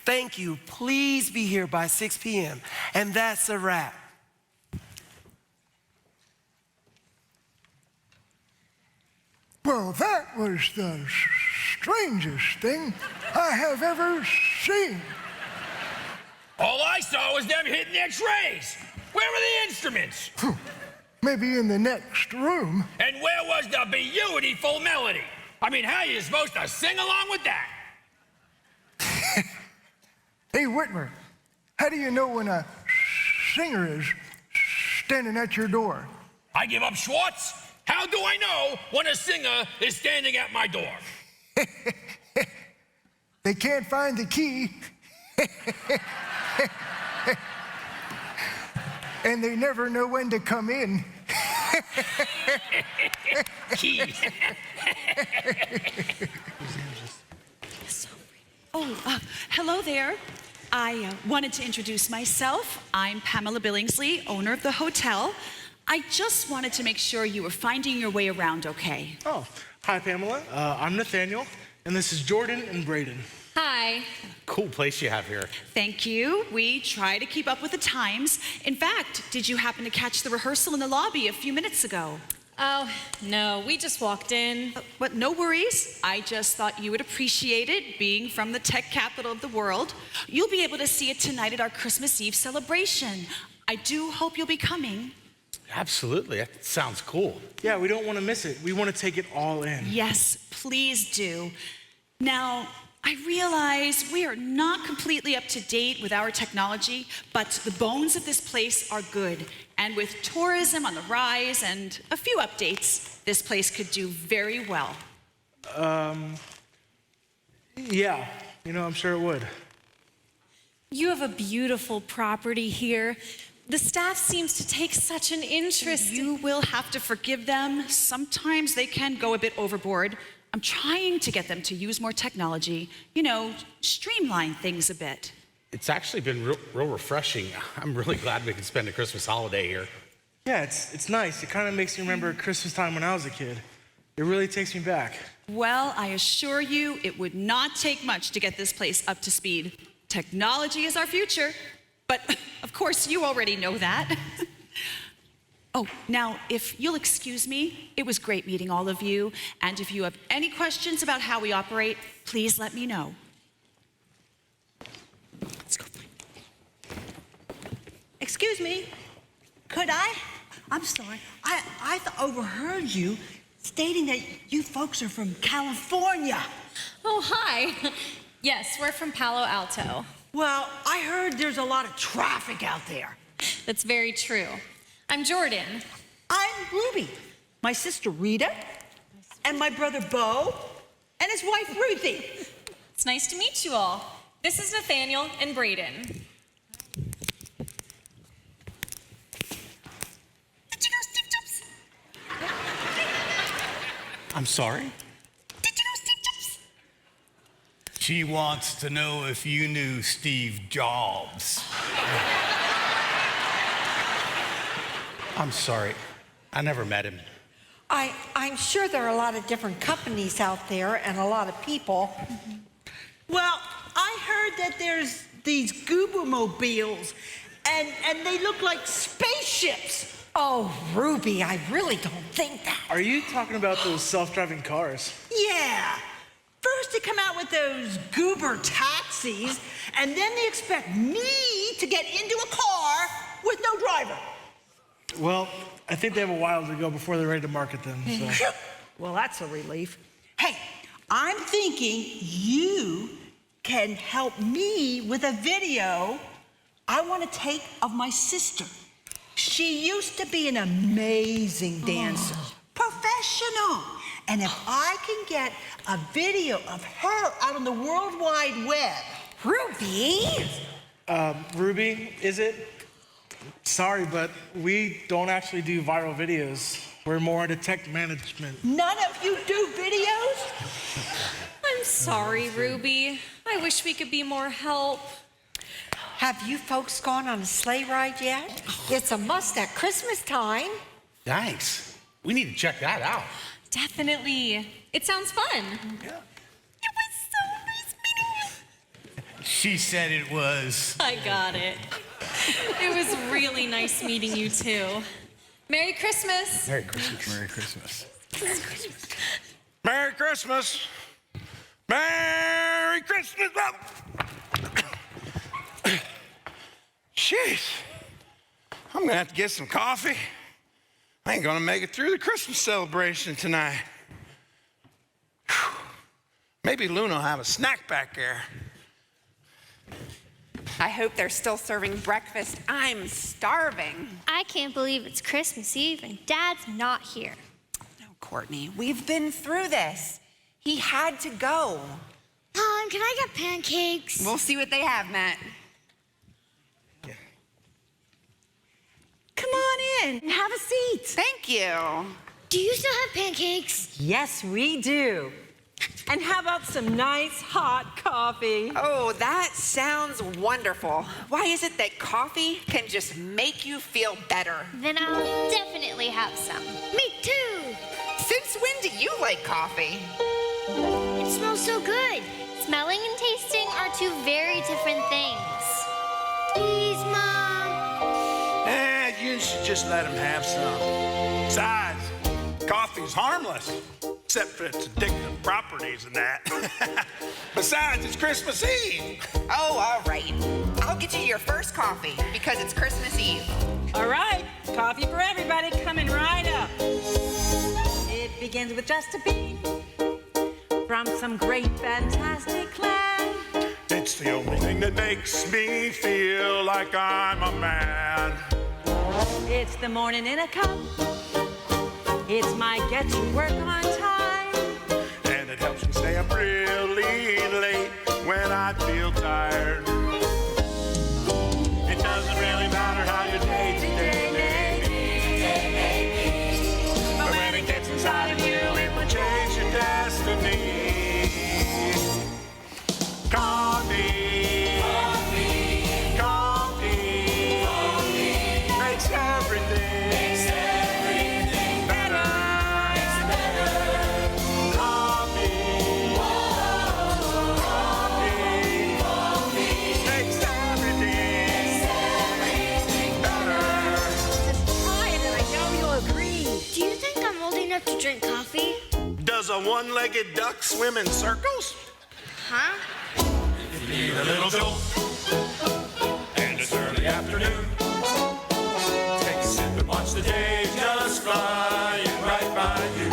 Thank you. Please be here by 6 p.m. And that's a wrap. Well, that was the strangest thing I have ever seen. All I saw was them hitting their trays. Where were the instruments? Maybe in the next room. And where was the beautiful melody? I mean, how are you supposed to sing along with that? Hey, Whitmer, how do you know when a singer is standing at your door? I give up Schwartz. How do I know when a singer is standing at my door? They can't find the key. And they never know when to come in. Key. Hello there. I wanted to introduce myself. I'm Pamela Billingsley, owner of the hotel. I just wanted to make sure you were finding your way around okay. Oh, hi, Pamela. I'm Nathaniel, and this is Jordan and Braden. Hi. Cool place you have here. Thank you. We try to keep up with the times. In fact, did you happen to catch the rehearsal in the lobby a few minutes ago? Oh, no, we just walked in. But no worries. I just thought you would appreciate it, being from the tech capital of the world. You'll be able to see it tonight at our Christmas Eve celebration. I do hope you'll be coming. Absolutely. That sounds cool. Yeah, we don't want to miss it. We want to take it all in. Yes, please do. Now, I realize we are not completely up to date with our technology, but the bones of this place are good. And with tourism on the rise and a few updates, this place could do very well. Yeah, I'm sure it would. You have a beautiful property here. The staff seems to take such an interest. You will have to forgive them. Sometimes they can go a bit overboard. I'm trying to get them to use more technology, streamline things a bit. It's actually been real refreshing. I'm really glad we can spend a Christmas holiday here. Yeah, it's nice. It kind of makes me remember Christmas time when I was a kid. It really takes me back. Well, I assure you, it would not take much to get this place up to speed. Technology is our future, but of course you already know that. Oh, now, if you'll excuse me, it was great meeting all of you, and if you have any questions about how we operate, please let me know. Let's go. Excuse me, could I? I'm sorry, I overheard you stating that you folks are from California. Oh, hi. Yes, we're from Palo Alto. Well, I heard there's a lot of traffic out there. That's very true. I'm Jordan. I'm Ruby. My sister Rita, and my brother Bo, and his wife Ruthie. It's nice to meet you all. This is Nathaniel and Braden. Did you know Steve Jobs? I'm sorry? Did you know Steve Jobs? She wants to know if you knew Steve Jobs. I'm sorry. I never met him. I'm sure there are a lot of different companies out there and a lot of people. Well, I heard that there's these goober-mobiles, and they look like spaceships. Oh, Ruby, I really don't think that. Are you talking about those self-driving cars? Yeah. First they come out with those goober taxis, and then they expect me to get into a car with no driver. Well, I think they have a while to go before they're ready to market them. So. Well, that's a relief. Hey, I'm thinking you can help me with a video I want to take of my sister. She used to be an amazing dancer, professional. And if I can get a video of her out on the World Wide Web. Ruby? Ruby, is it? Sorry, but we don't actually do viral videos. We're more into tech management. None of you do videos? I'm sorry, Ruby. I wish we could be more help. Have you folks gone on a sleigh ride yet? It's a must at Christmas time. Thanks. We need to check that out. Definitely. It sounds fun. Yeah. It was so nice meeting you. She said it was. I got it. It was really nice meeting you too. Merry Christmas. Merry Christmas. Merry Christmas. Merry Christmas. Merry Christmas. Jeez. I'm gonna have to get some coffee. I ain't gonna make it through the Christmas celebration tonight. Whew. Maybe Luna will have a snack back there. I hope they're still serving breakfast. I'm starving. I can't believe it's Christmas Eve and Dad's not here. No, Courtney, we've been through this. He had to go. Mom, can I get pancakes? We'll see what they have, Matt. Come on in, have a seat. Thank you. Do you still have pancakes? Yes, we do. And how about some nice hot coffee? Oh, that sounds wonderful. Why is it that coffee can just make you feel better? Then I'll definitely have some. Me too. Since when do you like coffee? It smells so good. Smelling and tasting are two very different things. Please, Mom. You should just let him have some. Besides, coffee's harmless, except for its addictive properties and that. Besides, it's Christmas Eve. Oh, all right. I'll get you your first coffee because it's Christmas Eve. All right, coffee for everybody coming right up. It begins with just a bean from some great, fantastic land. It's the only thing that makes me feel like I'm a man. It's the morning in a cup. It's my get to work on time. And it helps me stay up really late when I feel tired. It doesn't really matter how your day-to-day may be. But when it gets inside of you, it will change your destiny. Coffee. To drink coffee? Does a one-legged duck swim in circles? Huh? You need a little dope, and it's early afternoon. Take a sip and watch the day just flying right by you.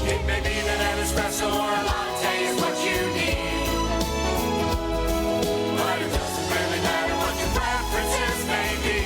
It may be that an espresso or a latte is what you need, but it doesn't really matter what your preferences may be.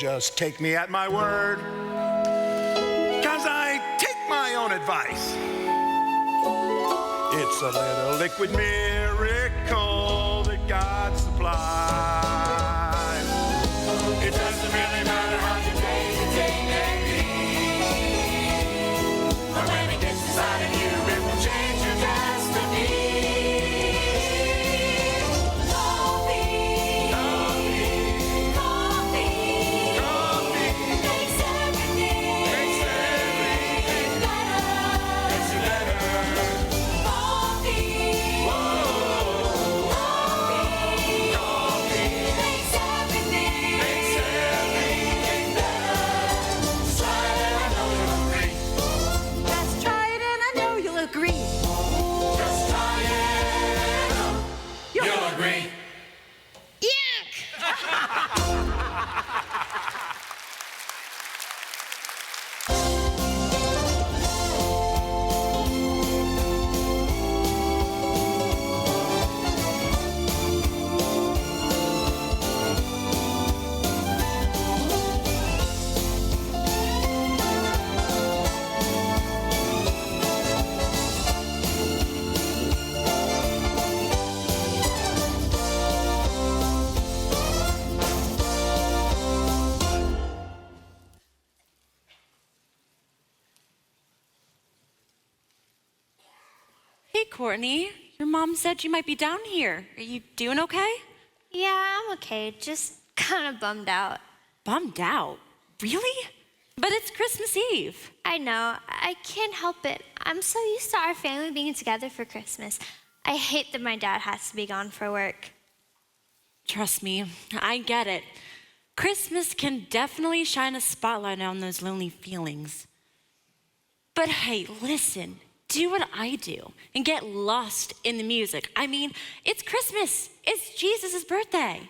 Just take me at my word, 'cause I take my own advice. It's a little liquid miracle that God supplies. It doesn't really matter how your day-to-day may be, but when it gets inside of you, it will change your destiny. Coffee. Courtney. Your mom said you might be down here. Are you doing okay? Yeah, I'm okay. Just kind of bummed out. Bummed out? Really? But it's Christmas Eve. I know. I can't help it. I'm so used to our family being together for Christmas. I hate that my dad has to be gone for work. Trust me, I get it. Christmas can definitely shine a spotlight on those lonely feelings. But hey, listen, do what I do and get lost in the music. I mean, it's Christmas. It's Jesus' birthday.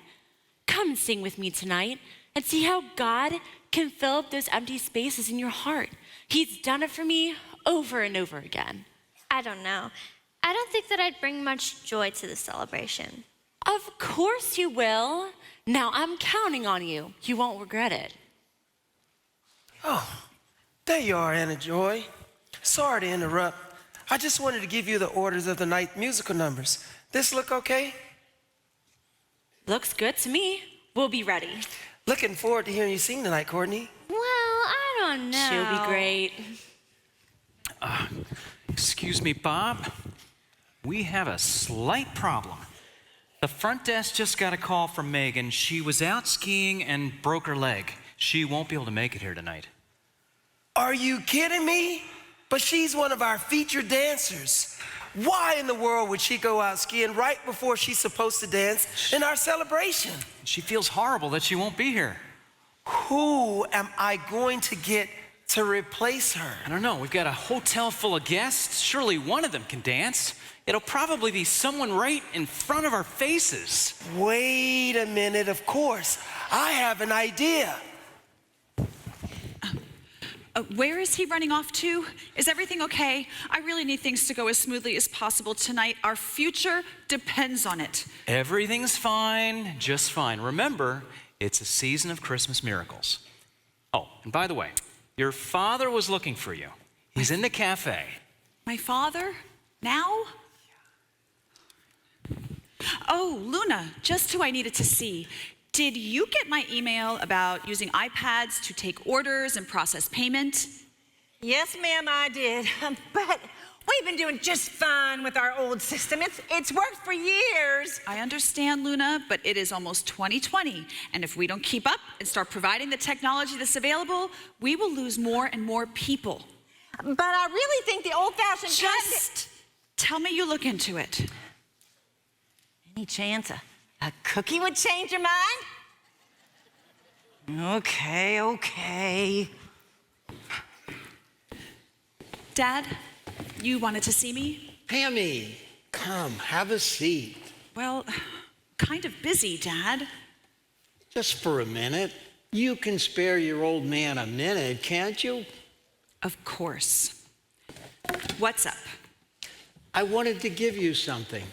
Come and sing with me tonight and see how God can fill up those empty spaces in your heart. He's done it for me over and over again. I don't know. I don't think that I'd bring much joy to the celebration. Of course you will. Now I'm counting on you. You won't regret it. Oh, there you are, Anna Joy. Sorry to interrupt. I just wanted to give you the orders of the night musical numbers. This look okay? Looks good to me. We'll be ready. Looking forward to hearing you sing tonight, Courtney. Well, I don't know. She'll be great. Excuse me, Bob. We have a slight problem. The front desk just got a call from Megan. She was out skiing and broke her leg. She won't be able to make it here tonight. Are you kidding me? But she's one of our featured dancers. Why in the world would she go out skiing right before she's supposed to dance in our celebration? She feels horrible that she won't be here. Who am I going to get to replace her? I don't know. We've got a hotel full of guests. Surely one of them can dance. It'll probably be someone right in front of our faces. Wait a minute, of course. I have an idea. Where is he running off to? Is everything okay? I really need things to go as smoothly as possible tonight. Our future depends on it. Everything's fine, just fine. Remember, it's a season of Christmas miracles. Oh, and by the way, your father was looking for you. He's in the cafe. My father? Now? Oh, Luna, just who I needed to see. Did you get my email about using iPads to take orders and process payment? Yes, ma'am, I did. But we've been doing just fine with our old system. It's worked for years. I understand, Luna, but it is almost 2020. And if we don't keep up and start providing the technology that's available, we will lose more and more people. But I really think the old-fashioned Just tell me you look into it. Any chance a cookie would change your mind? Okay. Dad, you wanted to see me? Pammy, come, have a seat. Well, kind of busy, Dad. Just for a minute. You can spare your old man a minute, can't you? Of course. What's up? I wanted to give you something.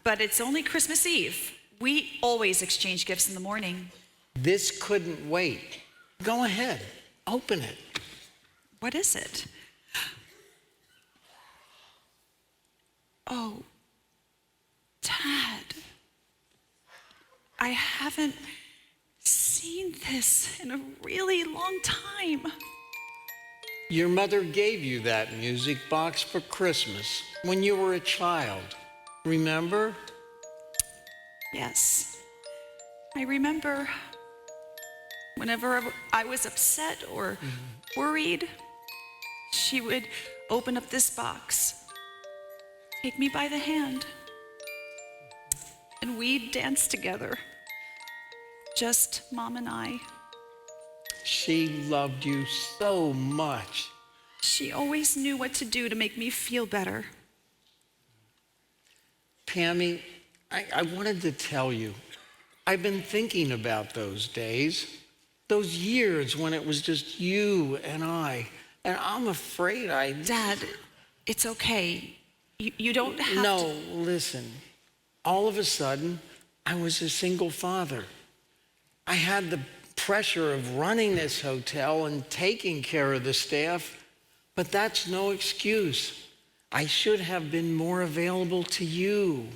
But it's only Christmas Eve. We always exchange gifts in the morning. This couldn't wait. Go ahead, open it. What is it? Oh, Dad. I haven't seen this in a really long time. Your mother gave you that music box for Christmas when you were a child. Remember? Yes. I remember whenever I was upset or worried, she would open up this box, take me by the hand, and we'd dance together. Just Mom and I. She loved you so much. She always knew what to do to make me feel better. Pammy, I wanted to tell you, I've been thinking about those days, those years when it was just you and I, and I'm afraid Dad, it's okay. You don't have No, listen. All of a sudden, I was a single father. I had the pressure of running this hotel and taking care of the staff, but that's no excuse. I should have been more available to you.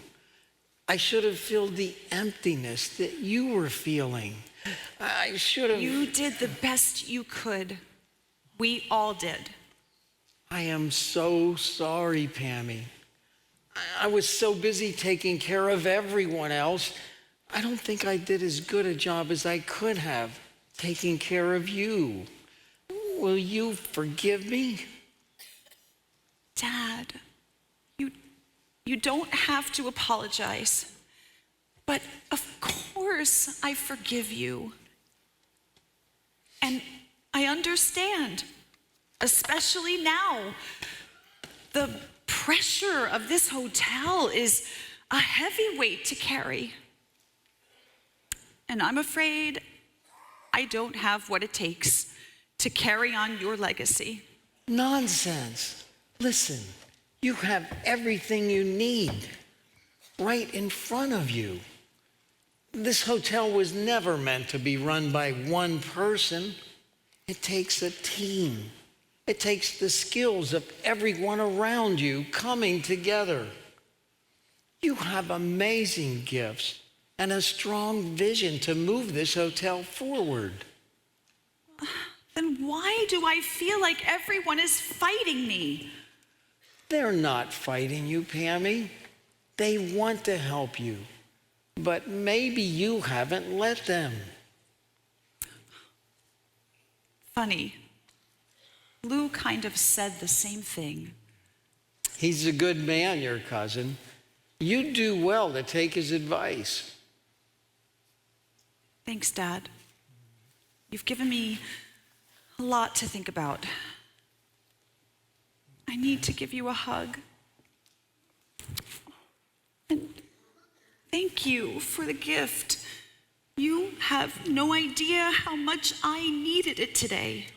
I should have filled the emptiness that you were feeling. I should have... You did the best you could. We all did. I am so sorry, Pammy. I was so busy taking care of everyone else. I don't think I did as good a job as I could have taking care of you. Will you forgive me? Dad, you don't have to apologize. But of course I forgive you. And I understand, especially now. The pressure of this hotel is a heavy weight to carry. And I'm afraid I don't have what it takes to carry on your legacy. Nonsense. Listen, you have everything you need right in front of you. This hotel was never meant to be run by one person. It takes a team. It takes the skills of everyone around you coming together. You have amazing gifts and a strong vision to move this hotel forward. Then why do I feel like everyone is fighting me? They're not fighting you, Pammy. They want to help you, but maybe you haven't let them. Funny. Lou kind of said the same thing. He's a good man, your cousin. You'd do well to take his advice. Thanks, Dad. You've given me a lot to think about. I need to give you a hug. And thank you for the gift. You have no idea how much I needed it today.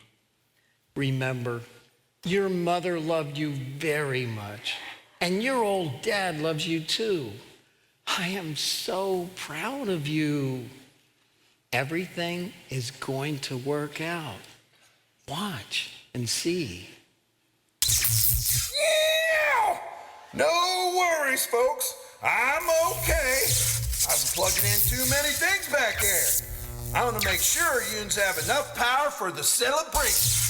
Remember, your mother loved you very much, and your old dad loves you too. I am so proud of you. Everything is going to work out. Watch and see. Yeah! No worries, folks. I'm okay. I was plugging in too many things back there. I want to make sure yous have enough power for the celebration.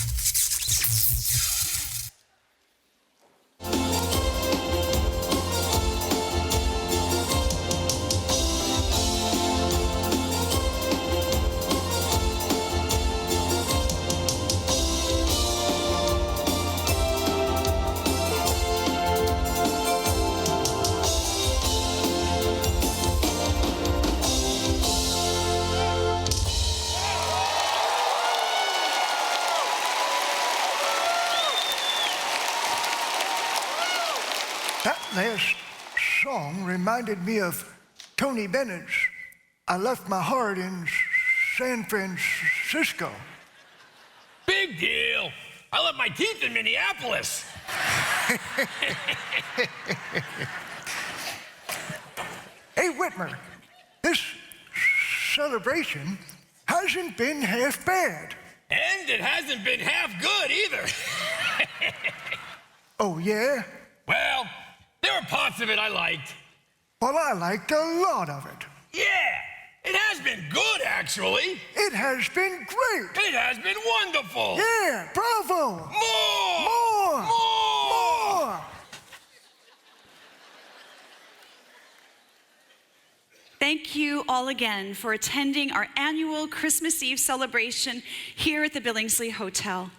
That last song reminded me of Tony Bennett's I Left My Heart in San Francisco. Big deal. I left my teeth in Minneapolis. Hey, Whitmer, this celebration hasn't been half bad. And it hasn't been half good either. Oh, yeah? Well, there were parts of it I liked. Well, I liked a lot of it. Yeah, it has been good, actually. It has been great. It has been wonderful. Yeah, bravo. More! More! More! Thank you all again for attending our annual Christmas Eve celebration here at the Billingsley Hotel.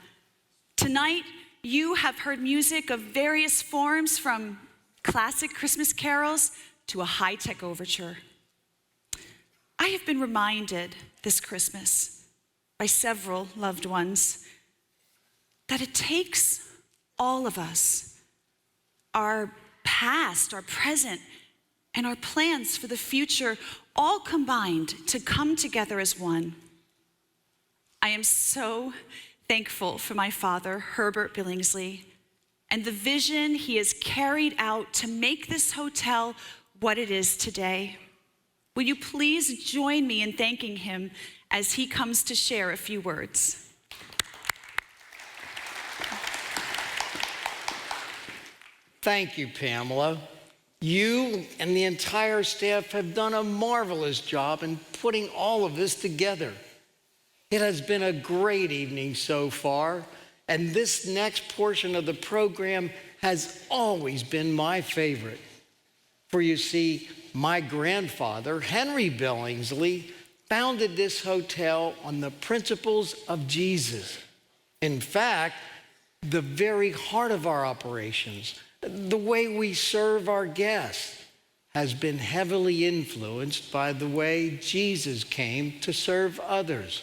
Tonight, you have heard music of various forms, from classic Christmas carols to a high-tech overture. I have been reminded this Christmas by several loved ones that it takes all of us, our past, our present, and our plans for the future, all combined to come together as one. I am so thankful for my father, Herbert Billingsley, and the vision he has carried out to make this hotel what it is today. Will you please join me in thanking him as he comes to share a few words? Thank you, Pamela. You and the entire staff have done a marvelous job in putting all of this together. It has been a great evening so far, and this next portion of the program has always been my favorite. For you see, my grandfather, Henry Billingsley, founded this hotel on the principles of Jesus. In fact, the very heart of our operations, the way we serve our guests, has been heavily influenced by the way Jesus came to serve others.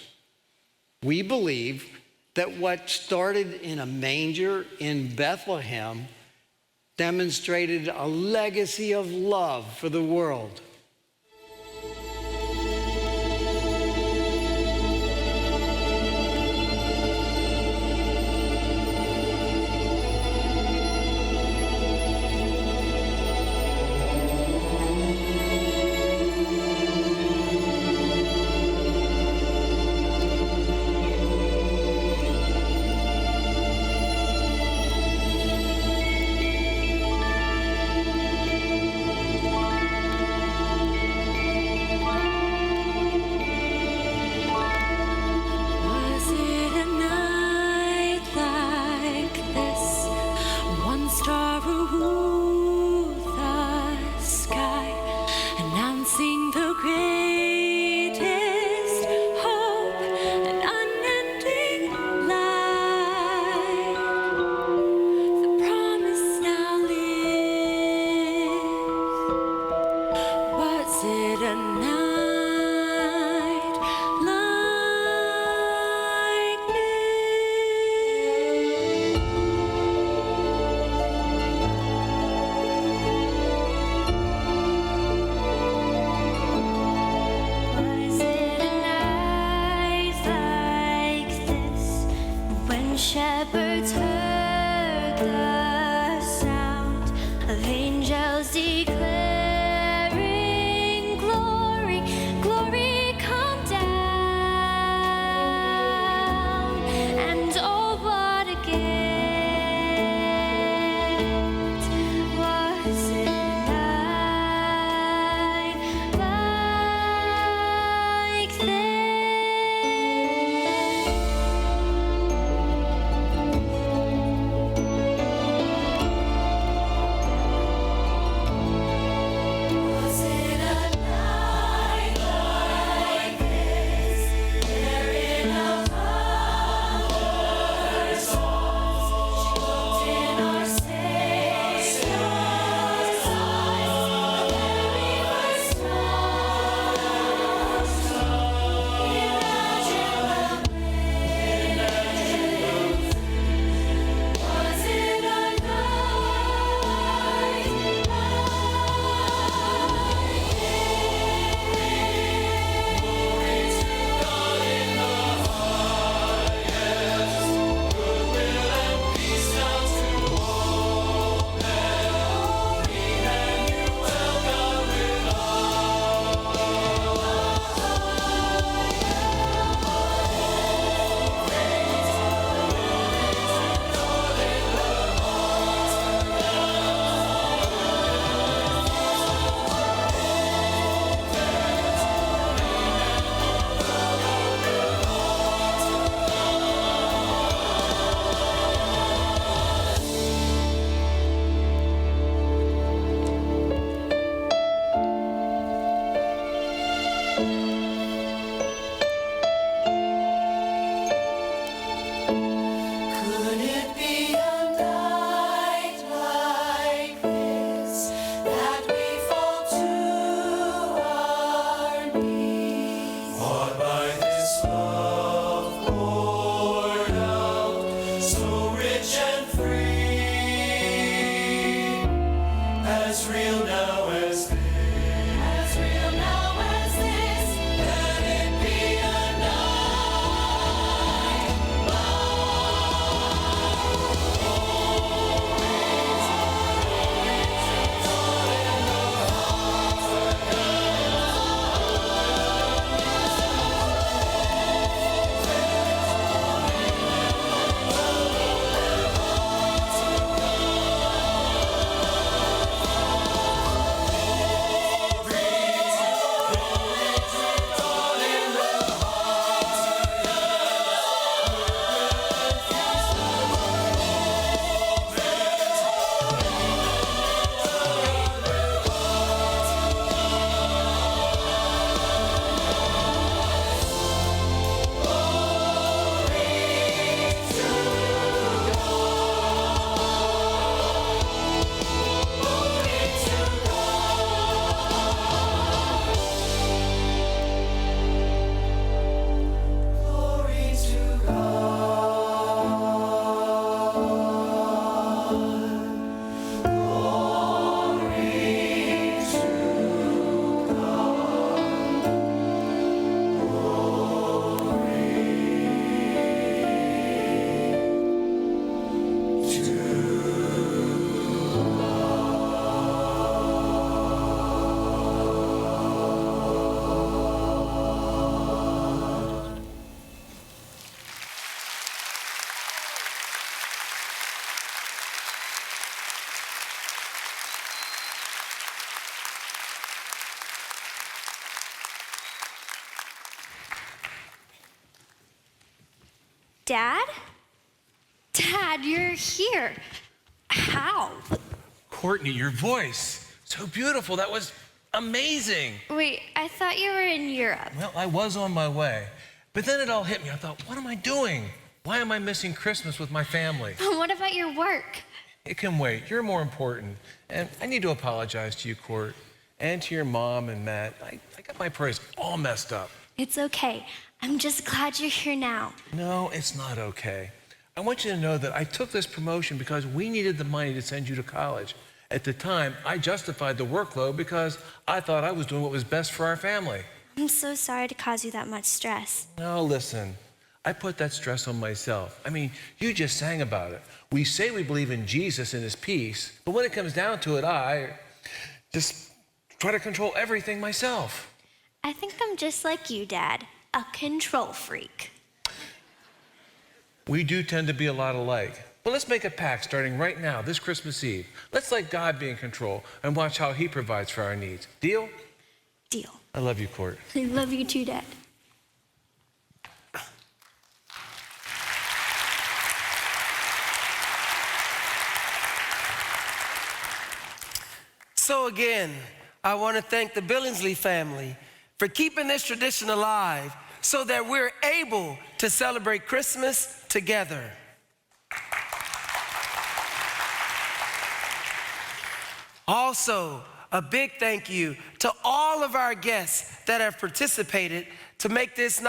We believe that what started in a manger in Bethlehem demonstrated a legacy of love for the world. Shepherds heard the sound of angels declaring, glory, glory, come down. And oh, what a gift was it night like this. Dad? Dad, you're here. How? Courtney, your voice. So beautiful. That was amazing. Wait, I thought you were in Europe. Well, I was on my way. But then it all hit me. I thought, what am I doing? Why am I missing Christmas with my family? What about your work? It can wait. You're more important. And I need to apologize to you, Court, and to your mom and Matt. I got my prayers all messed up. It's okay. I'm just glad you're here now. No, it's not okay. I want you to know that I took this promotion because we needed the money to send you to college. At the time, I justified the workload because I thought I was doing what was best for our family. I'm so sorry to cause you that much stress. No, listen. I put that stress on myself. I mean, you just sang about it. We say we believe in Jesus and his peace, but when it comes down to it, I just try to control everything myself. I think I'm just like you, Dad, a control freak. We do tend to be a lot alike. But let's make a pact starting right now, this Christmas Eve. Let's let God be in control and watch how he provides for our needs. Deal? Deal. I love you, Court. I love you too, Dad. So again, I want to thank the Billingsley family for keeping this tradition alive so that we're able to celebrate Christmas together. Also, a big thank you to all of our guests that have participated to make this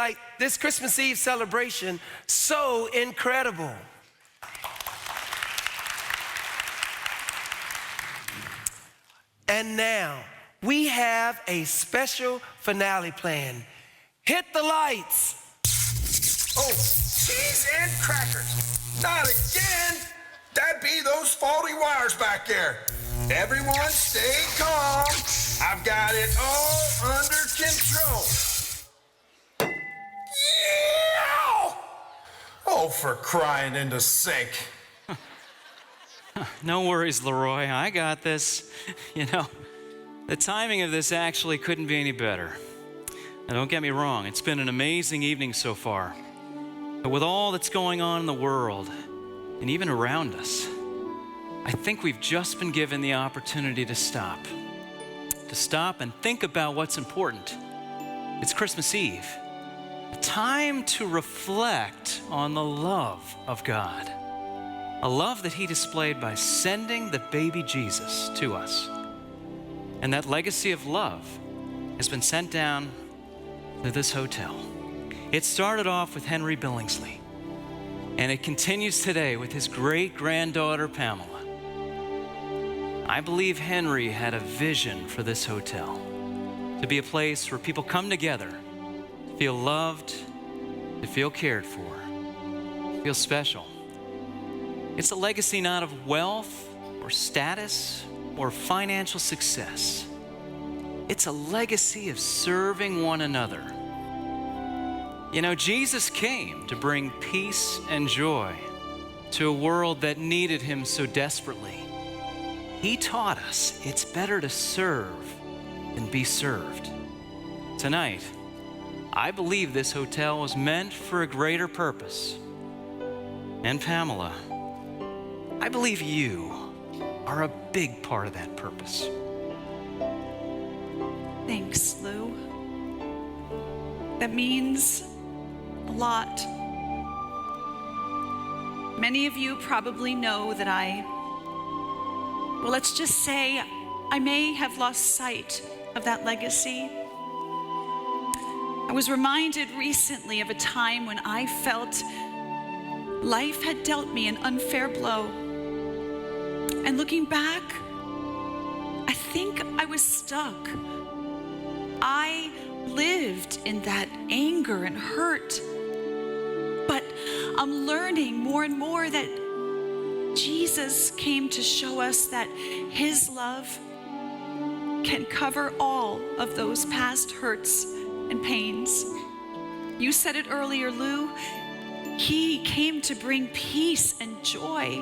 Christmas Eve celebration so incredible. And now, we have a special finale planned. Hit the lights. Oh, cheese and crackers. Not again. That'd be those faulty wires back there. Everyone stay calm. I've got it all under control. Yeah! Oh, for crying in the sink. No worries, Leroy. I got this. You know, the timing of this actually couldn't be any better. Now, don't get me wrong. It's been an amazing evening so far. But with all that's going on in the world and even around us, I think we've just been given the opportunity to stop. To stop and think about what's important. It's Christmas Eve. A time to reflect on the love of God. A love that he displayed by sending the baby Jesus to us. And that legacy of love has been sent down to this hotel. It started off with Henry Billingsley, and it continues today with his great-granddaughter, Pamela. I believe Henry had a vision for this hotel, to be a place where people come together, to feel loved, to feel cared for, to feel special. It's a legacy not of wealth or status or financial success. It's a legacy of serving one another. You know, Jesus came to bring peace and joy to a world that needed him so desperately. He taught us it's better to serve than be served. Tonight, I believe this hotel was meant for a greater purpose. And Pamela, I believe you are a big part of that purpose. Thanks, Lou. That means a lot. Many of you probably know that well, let's just say I may have lost sight of that legacy. I was reminded recently of a time when I felt life had dealt me an unfair blow. And looking back, I think I was stuck. I lived in that anger and hurt. But I'm learning more and more that Jesus came to show us that his love can cover all of those past hurts and pains. You said it earlier, Lou. He came to bring peace and joy.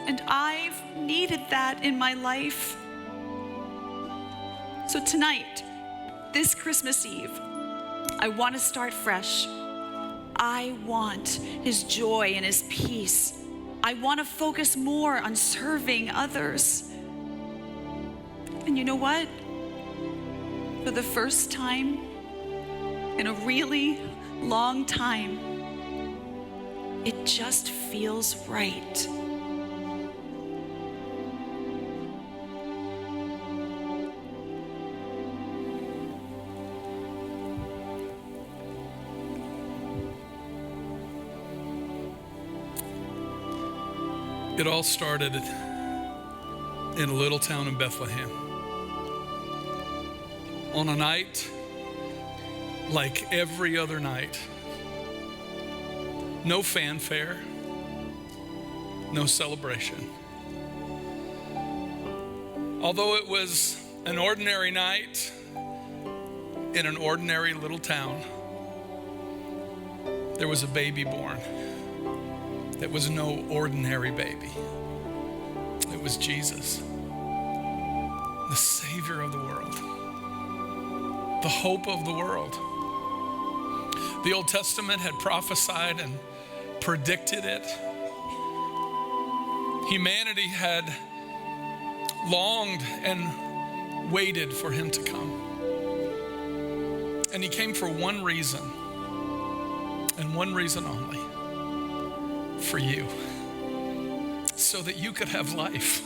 And I've needed that in my life. So tonight, this Christmas Eve, I want to start fresh. I want his joy and his peace. I want to focus more on serving others. And you know what? For the first time in a really long time, it just feels right. It all started in a little town in Bethlehem. On a night like every other night. No fanfare, no celebration. Although it was an ordinary night in an ordinary little town, there was a baby born. It was no ordinary baby. It was Jesus, the Savior of the world, the hope of the world. The Old Testament had prophesied and predicted it. Humanity had longed and waited for him to come. And he came for one reason, and one reason only. For you, so that you could have life.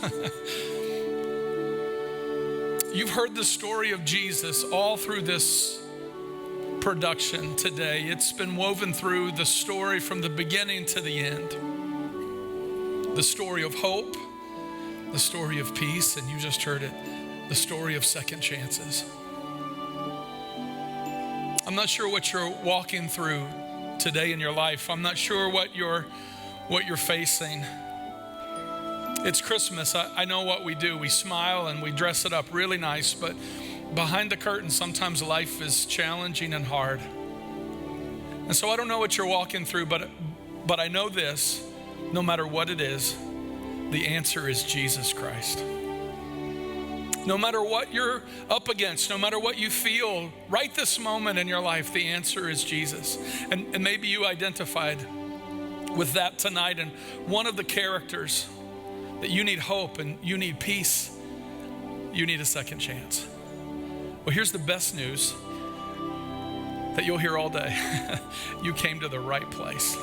You've heard the story of Jesus all through this production today. It's been woven through the story from the beginning to the end. The story of hope, the story of peace, and you just heard it, the story of second chances. I'm not sure what you're walking through today in your life. I'm not sure what you're facing. It's Christmas. I know what we do. We smile and we dress it up really nice, but behind the curtain, sometimes life is challenging and hard. And so I don't know what you're walking through, but I know this, no matter what it is, the answer is Jesus Christ. No matter what you're up against, no matter what you feel right this moment in your life, the answer is Jesus. And maybe you identified with that tonight, and one of the characters that you need hope and you need peace, you need a second chance. Well, here's the best news that you'll hear all day. You came to the right place.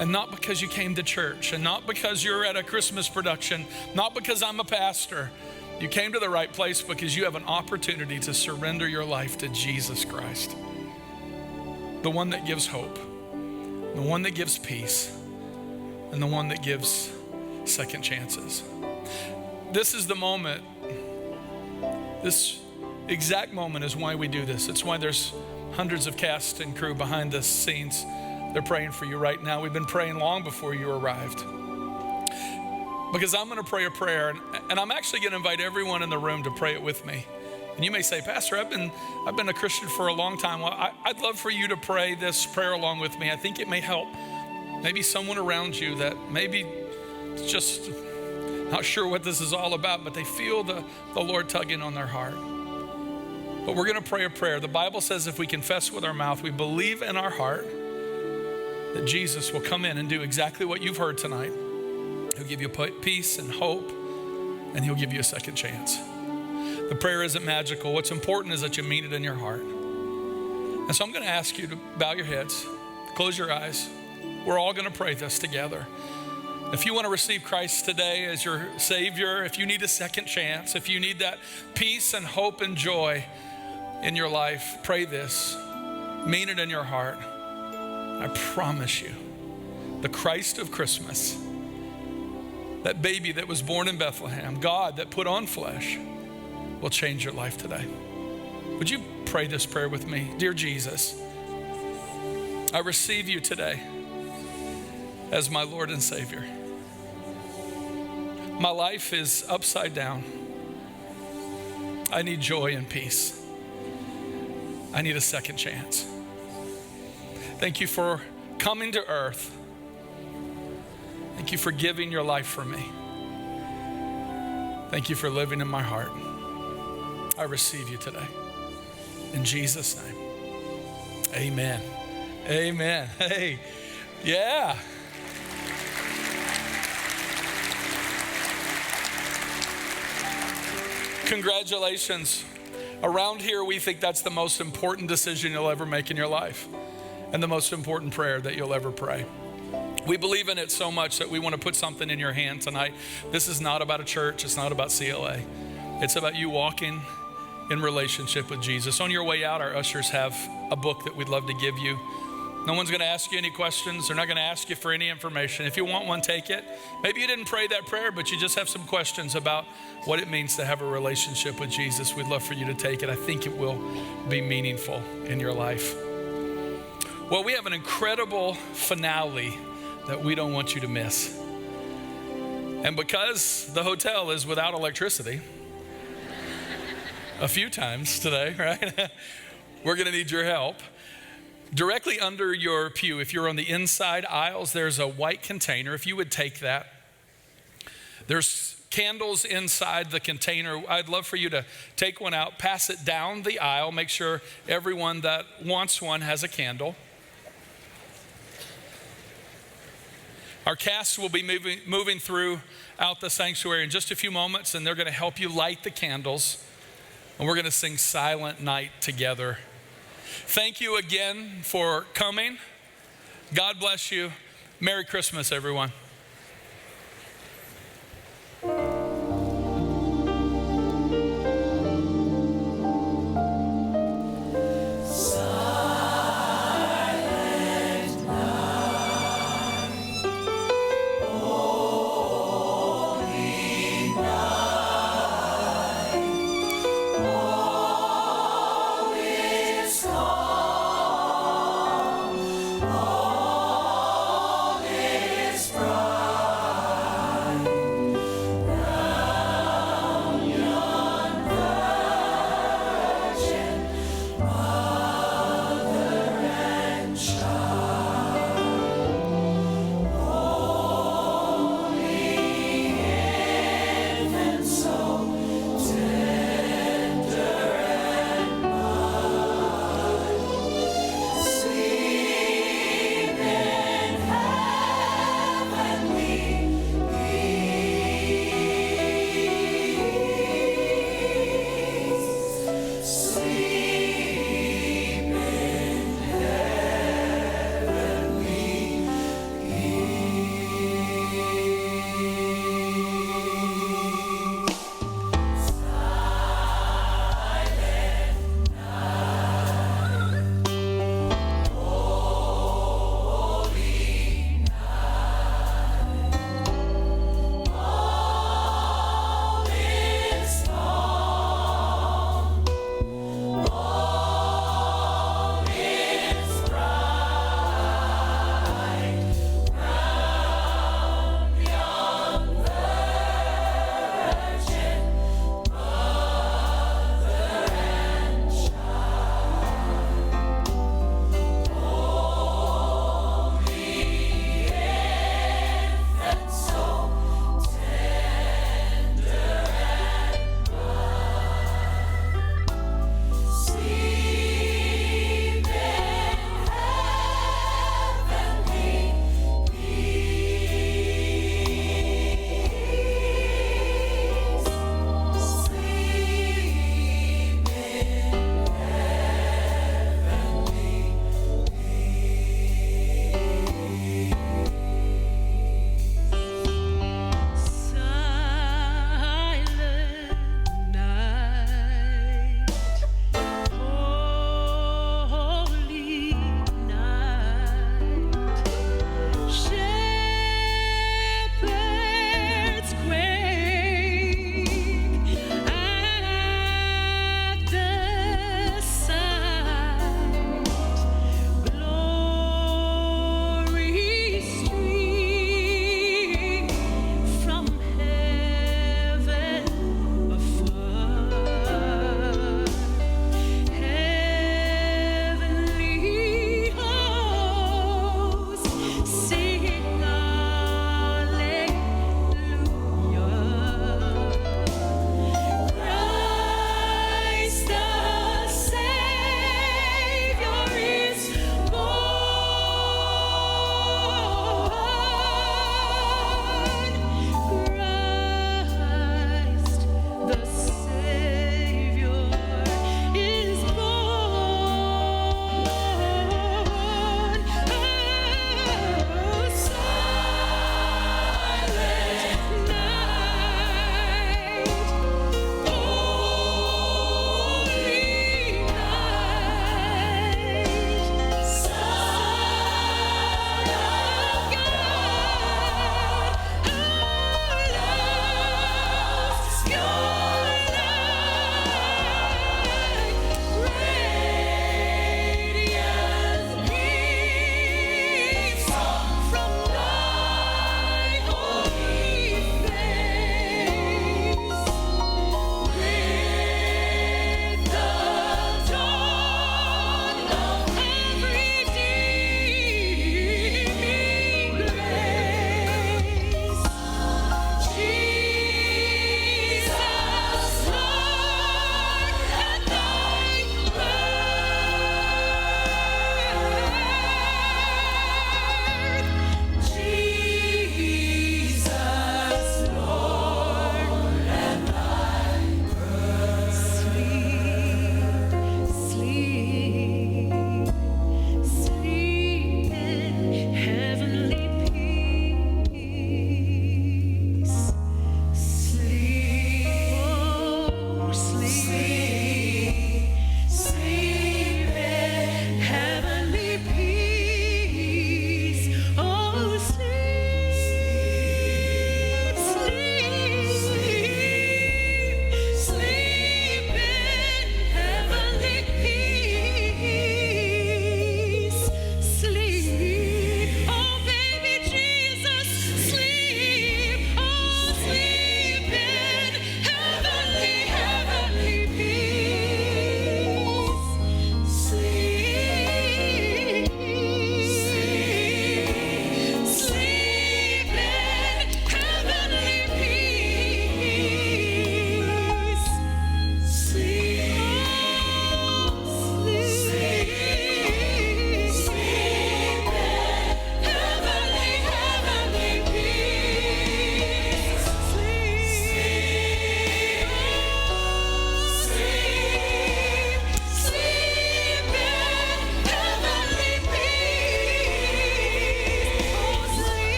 And not because you came to church, and not because you're at a Christmas production, not because I'm a pastor. You came to the right place because you have an opportunity to surrender your life to Jesus Christ, the one that gives hope, the one that gives peace, and the one that gives second chances. This is the moment. This exact moment is why we do this. It's why there's hundreds of cast and crew behind the scenes. They're praying for you right now. We've been praying long before you arrived. Because I'm going to pray a prayer, and I'm actually going to invite everyone in the room to pray it with me. And you may say, Pastor, I've been a Christian for a long time. Well, I'd love for you to pray this prayer along with me. I think it may help maybe someone around you that maybe just not sure what this is all about, but they feel the Lord tugging on their heart. But we're going to pray a prayer. The Bible says if we confess with our mouth, we believe in our heart that Jesus will come in and do exactly what you've heard tonight. He'll give you peace and hope, and he'll give you a second chance. The prayer isn't magical. What's important is that you mean it in your heart. And so I'm going to ask you to bow your heads, close your eyes. We're all going to pray this together. If you want to receive Christ today as your Savior, if you need a second chance, if you need that peace and hope and joy in your life, pray this. Mean it in your heart. I promise you, the Christ of Christmas, that baby that was born in Bethlehem, God that put on flesh, will change your life today. Would you pray this prayer with me? Dear Jesus, I receive you today as my Lord and Savior. My life is upside down. I need joy and peace. I need a second chance. Thank you for coming to earth. Thank you for giving your life for me. Thank you for living in my heart. I receive you today. In Jesus' name, amen. Amen. Hey, yeah. Congratulations. Around here, we think that's the most important decision you'll ever make in your life and the most important prayer that you'll ever pray. We believe in it so much that we want to put something in your hand tonight. This is not about a church. It's not about CLA. It's about you walking in relationship with Jesus. On your way out, our ushers have a book that we'd love to give you. No one's going to ask you any questions. They're not going to ask you for any information. If you want one, take it. Maybe you didn't pray that prayer, but you just have some questions about what it means to have a relationship with Jesus. We'd love for you to take it. I think it will be meaningful in your life. Well, we have an incredible finale that we don't want you to miss. And because the hotel is without electricity, a few times today, right? We're going to need your help. Directly under your pew, if you're on the inside aisles, there's a white container. If you would take that. There's candles inside the container. I'd love for you to take one out, pass it down the aisle, make sure everyone that wants one has a candle. Our cast will be moving throughout the sanctuary in just a few moments, and they're going to help you light the candles. And we're going to sing Silent Night together. Thank you again for coming. God bless you. Merry Christmas, everyone. All is bright.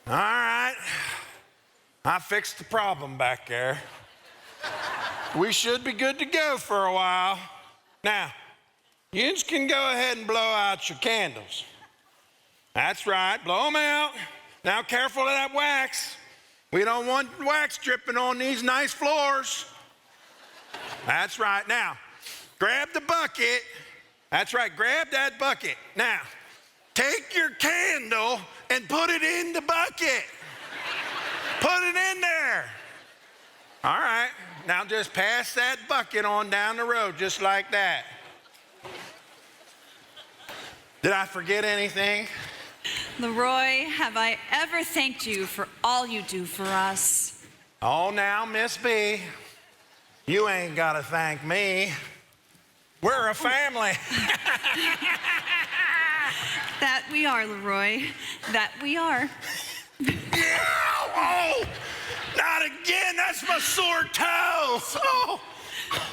All right. I fixed the problem back there. We should be good to go for a while. Now, you can go ahead and blow out your candles. That's right, blow them out. Now, careful of that wax. We don't want wax dripping on these nice floors. That's right. Now, grab the bucket. That's right, grab that bucket. Now, take your candle and put it in the bucket. Put it in there. All right, now just pass that bucket on down the road just like that. Did I forget anything? Leroy, have I ever thanked you for all you do for us? Oh, now, Miss B, you ain't got to thank me. We're a family. That we are, Leroy. That we are. Oh, not again. That's my sore toes. Oh,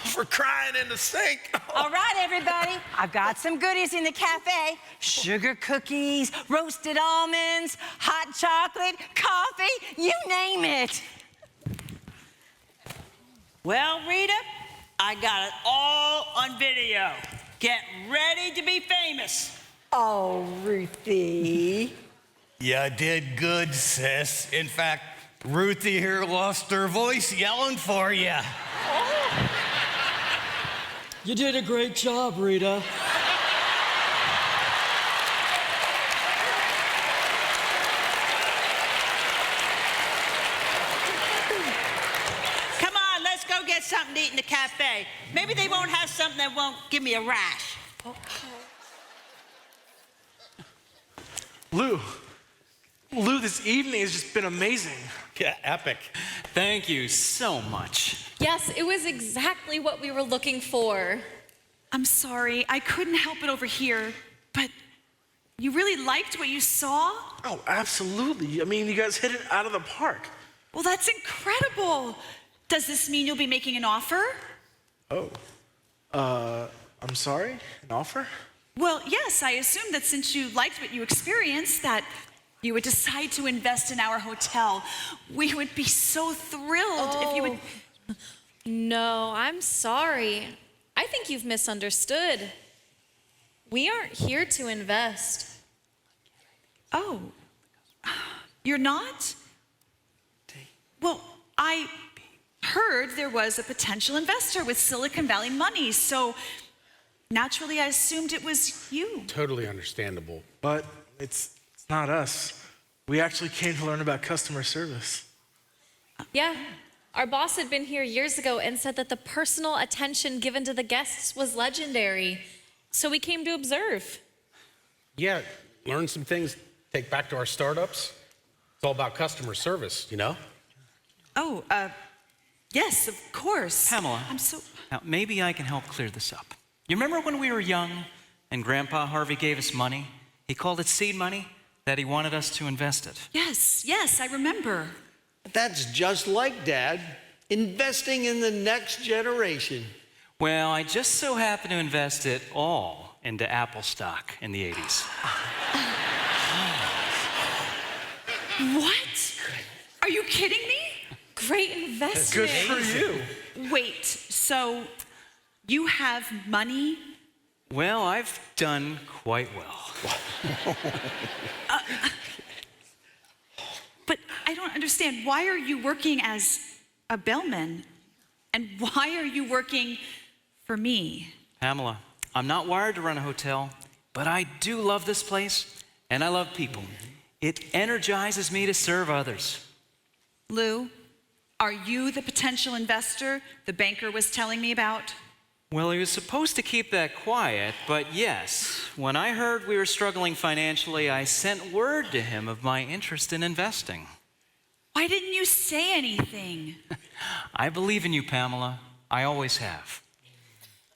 for crying in the sink. All right, everybody. I've got some goodies in the cafe. Sugar cookies, roasted almonds, hot chocolate, coffee, you name it. Well, Rita, I got it all on video. Get ready to be famous. Oh, Ruthie. You did good, sis. In fact, Ruthie here lost her voice yelling for you. You did a great job, Rita. Come on, let's go get something to eat in the cafe. Maybe they won't have something that won't give me a rash. Lou, this evening has just been amazing. Yeah, epic. Thank you so much. Yes, it was exactly what we were looking for. I'm sorry, I couldn't help it over here, but you really liked what you saw? Oh, absolutely. I mean, you guys hit it out of the park. Well, that's incredible. Does this mean you'll be making an offer? Oh, I'm sorry, an offer? Well, yes, I assume that since you liked what you experienced, that you would decide to invest in our hotel. We would be so thrilled if you would. No, I'm sorry. I think you've misunderstood. We aren't here to invest. Oh, you're not? Well, I heard there was a potential investor with Silicon Valley money, so naturally I assumed it was you. Totally understandable. But it's not us. We actually came to learn about customer service. Yeah, our boss had been here years ago and said that the personal attention given to the guests was legendary. So we came to observe. Yeah, learn some things, take back to our startups. It's all about customer service, you know? Oh, yes, of course. Pamela, now maybe I can help clear this up. You remember when we were young and Grandpa Harvey gave us money? He called it seed money, that he wanted us to invest it. Yes, I remember. That's just like Dad, investing in the next generation. Well, I just so happened to invest it all into Apple stock in the 80s. What? Are you kidding me? Great investment. Good for you. Wait, so you have money? Well, I've done quite well. But I don't understand. Why are you working as a bellman? And why are you working for me? Pamela, I'm not wired to run a hotel, but I do love this place, and I love people. It energizes me to serve others. Lou, are you the potential investor the banker was telling me about? Well, he was supposed to keep that quiet, but yes, when I heard we were struggling financially, I sent word to him of my interest in investing. Why didn't you say anything? I believe in you, Pamela. I always have.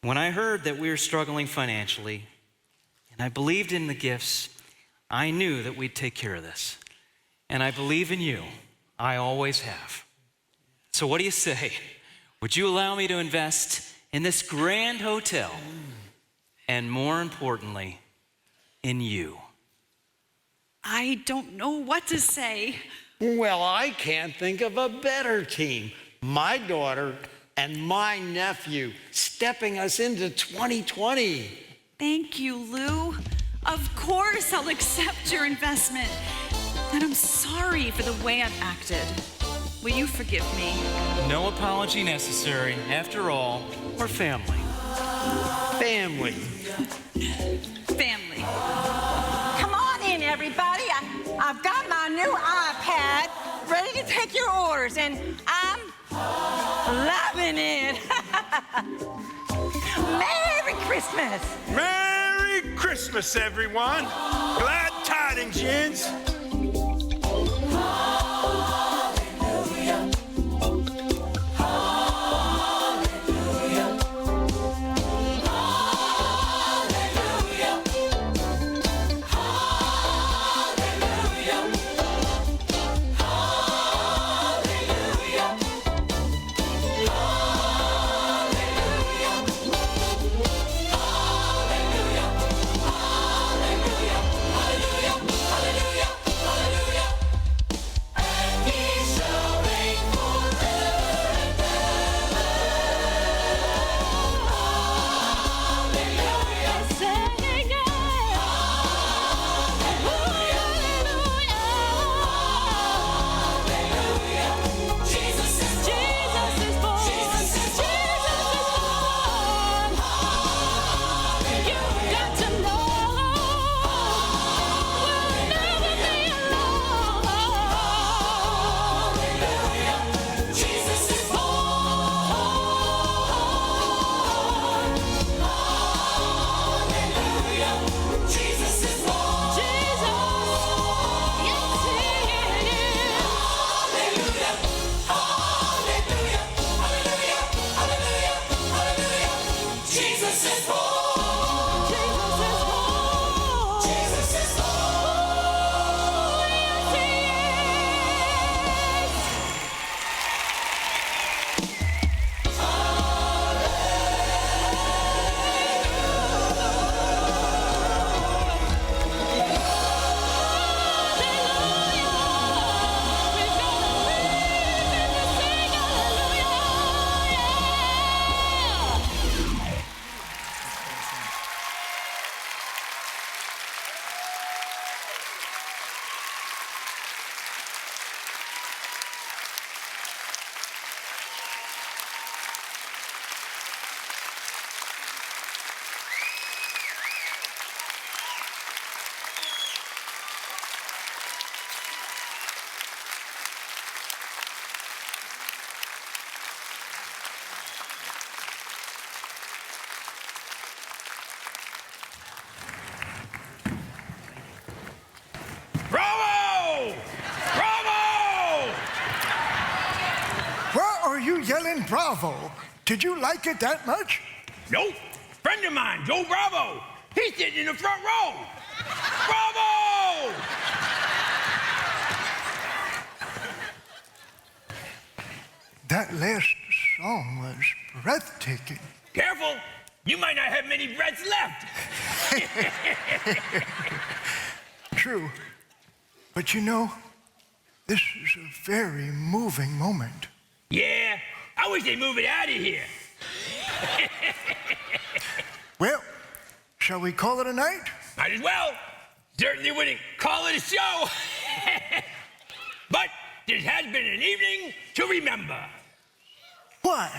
When I heard that we were struggling financially, and I believed in the gifts, I knew that we'd take care of this. And I believe in you. I always have. So what do you say? Would you allow me to invest in this grand hotel, and more importantly, in you? I don't know what to say. Well, I can't think of a better team. My daughter and my nephew stepping us into 2020. Thank you, Lou. Of course I'll accept your investment. And I'm sorry for the way I've acted. Will you forgive me? No apology necessary. After all, we're family. Family. Family. Come on in, everybody. I've got my new iPad ready to take your orders, and I'm loving it. Merry Christmas. Merry Christmas, everyone. Glad tidings, Jens. Yelling bravo. Did you like it that much? Nope. Friend of mine, Joe Bravo. He's sitting in the front row. Bravo! That last song was breathtaking. Careful. You might not have many breaths left. True. But you know, this is a very moving moment. Yeah, I wish they'd move it out of here. Well, shall we call it a night? Might as well. Certainly wouldn't call it a show. But this has been an evening to remember. What?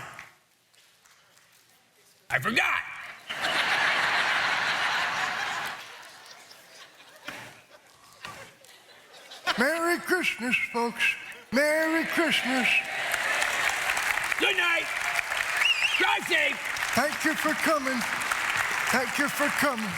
I forgot. Merry Christmas, folks. Merry Christmas. Good night. Drive safe. Thank you for coming. Thank you for coming.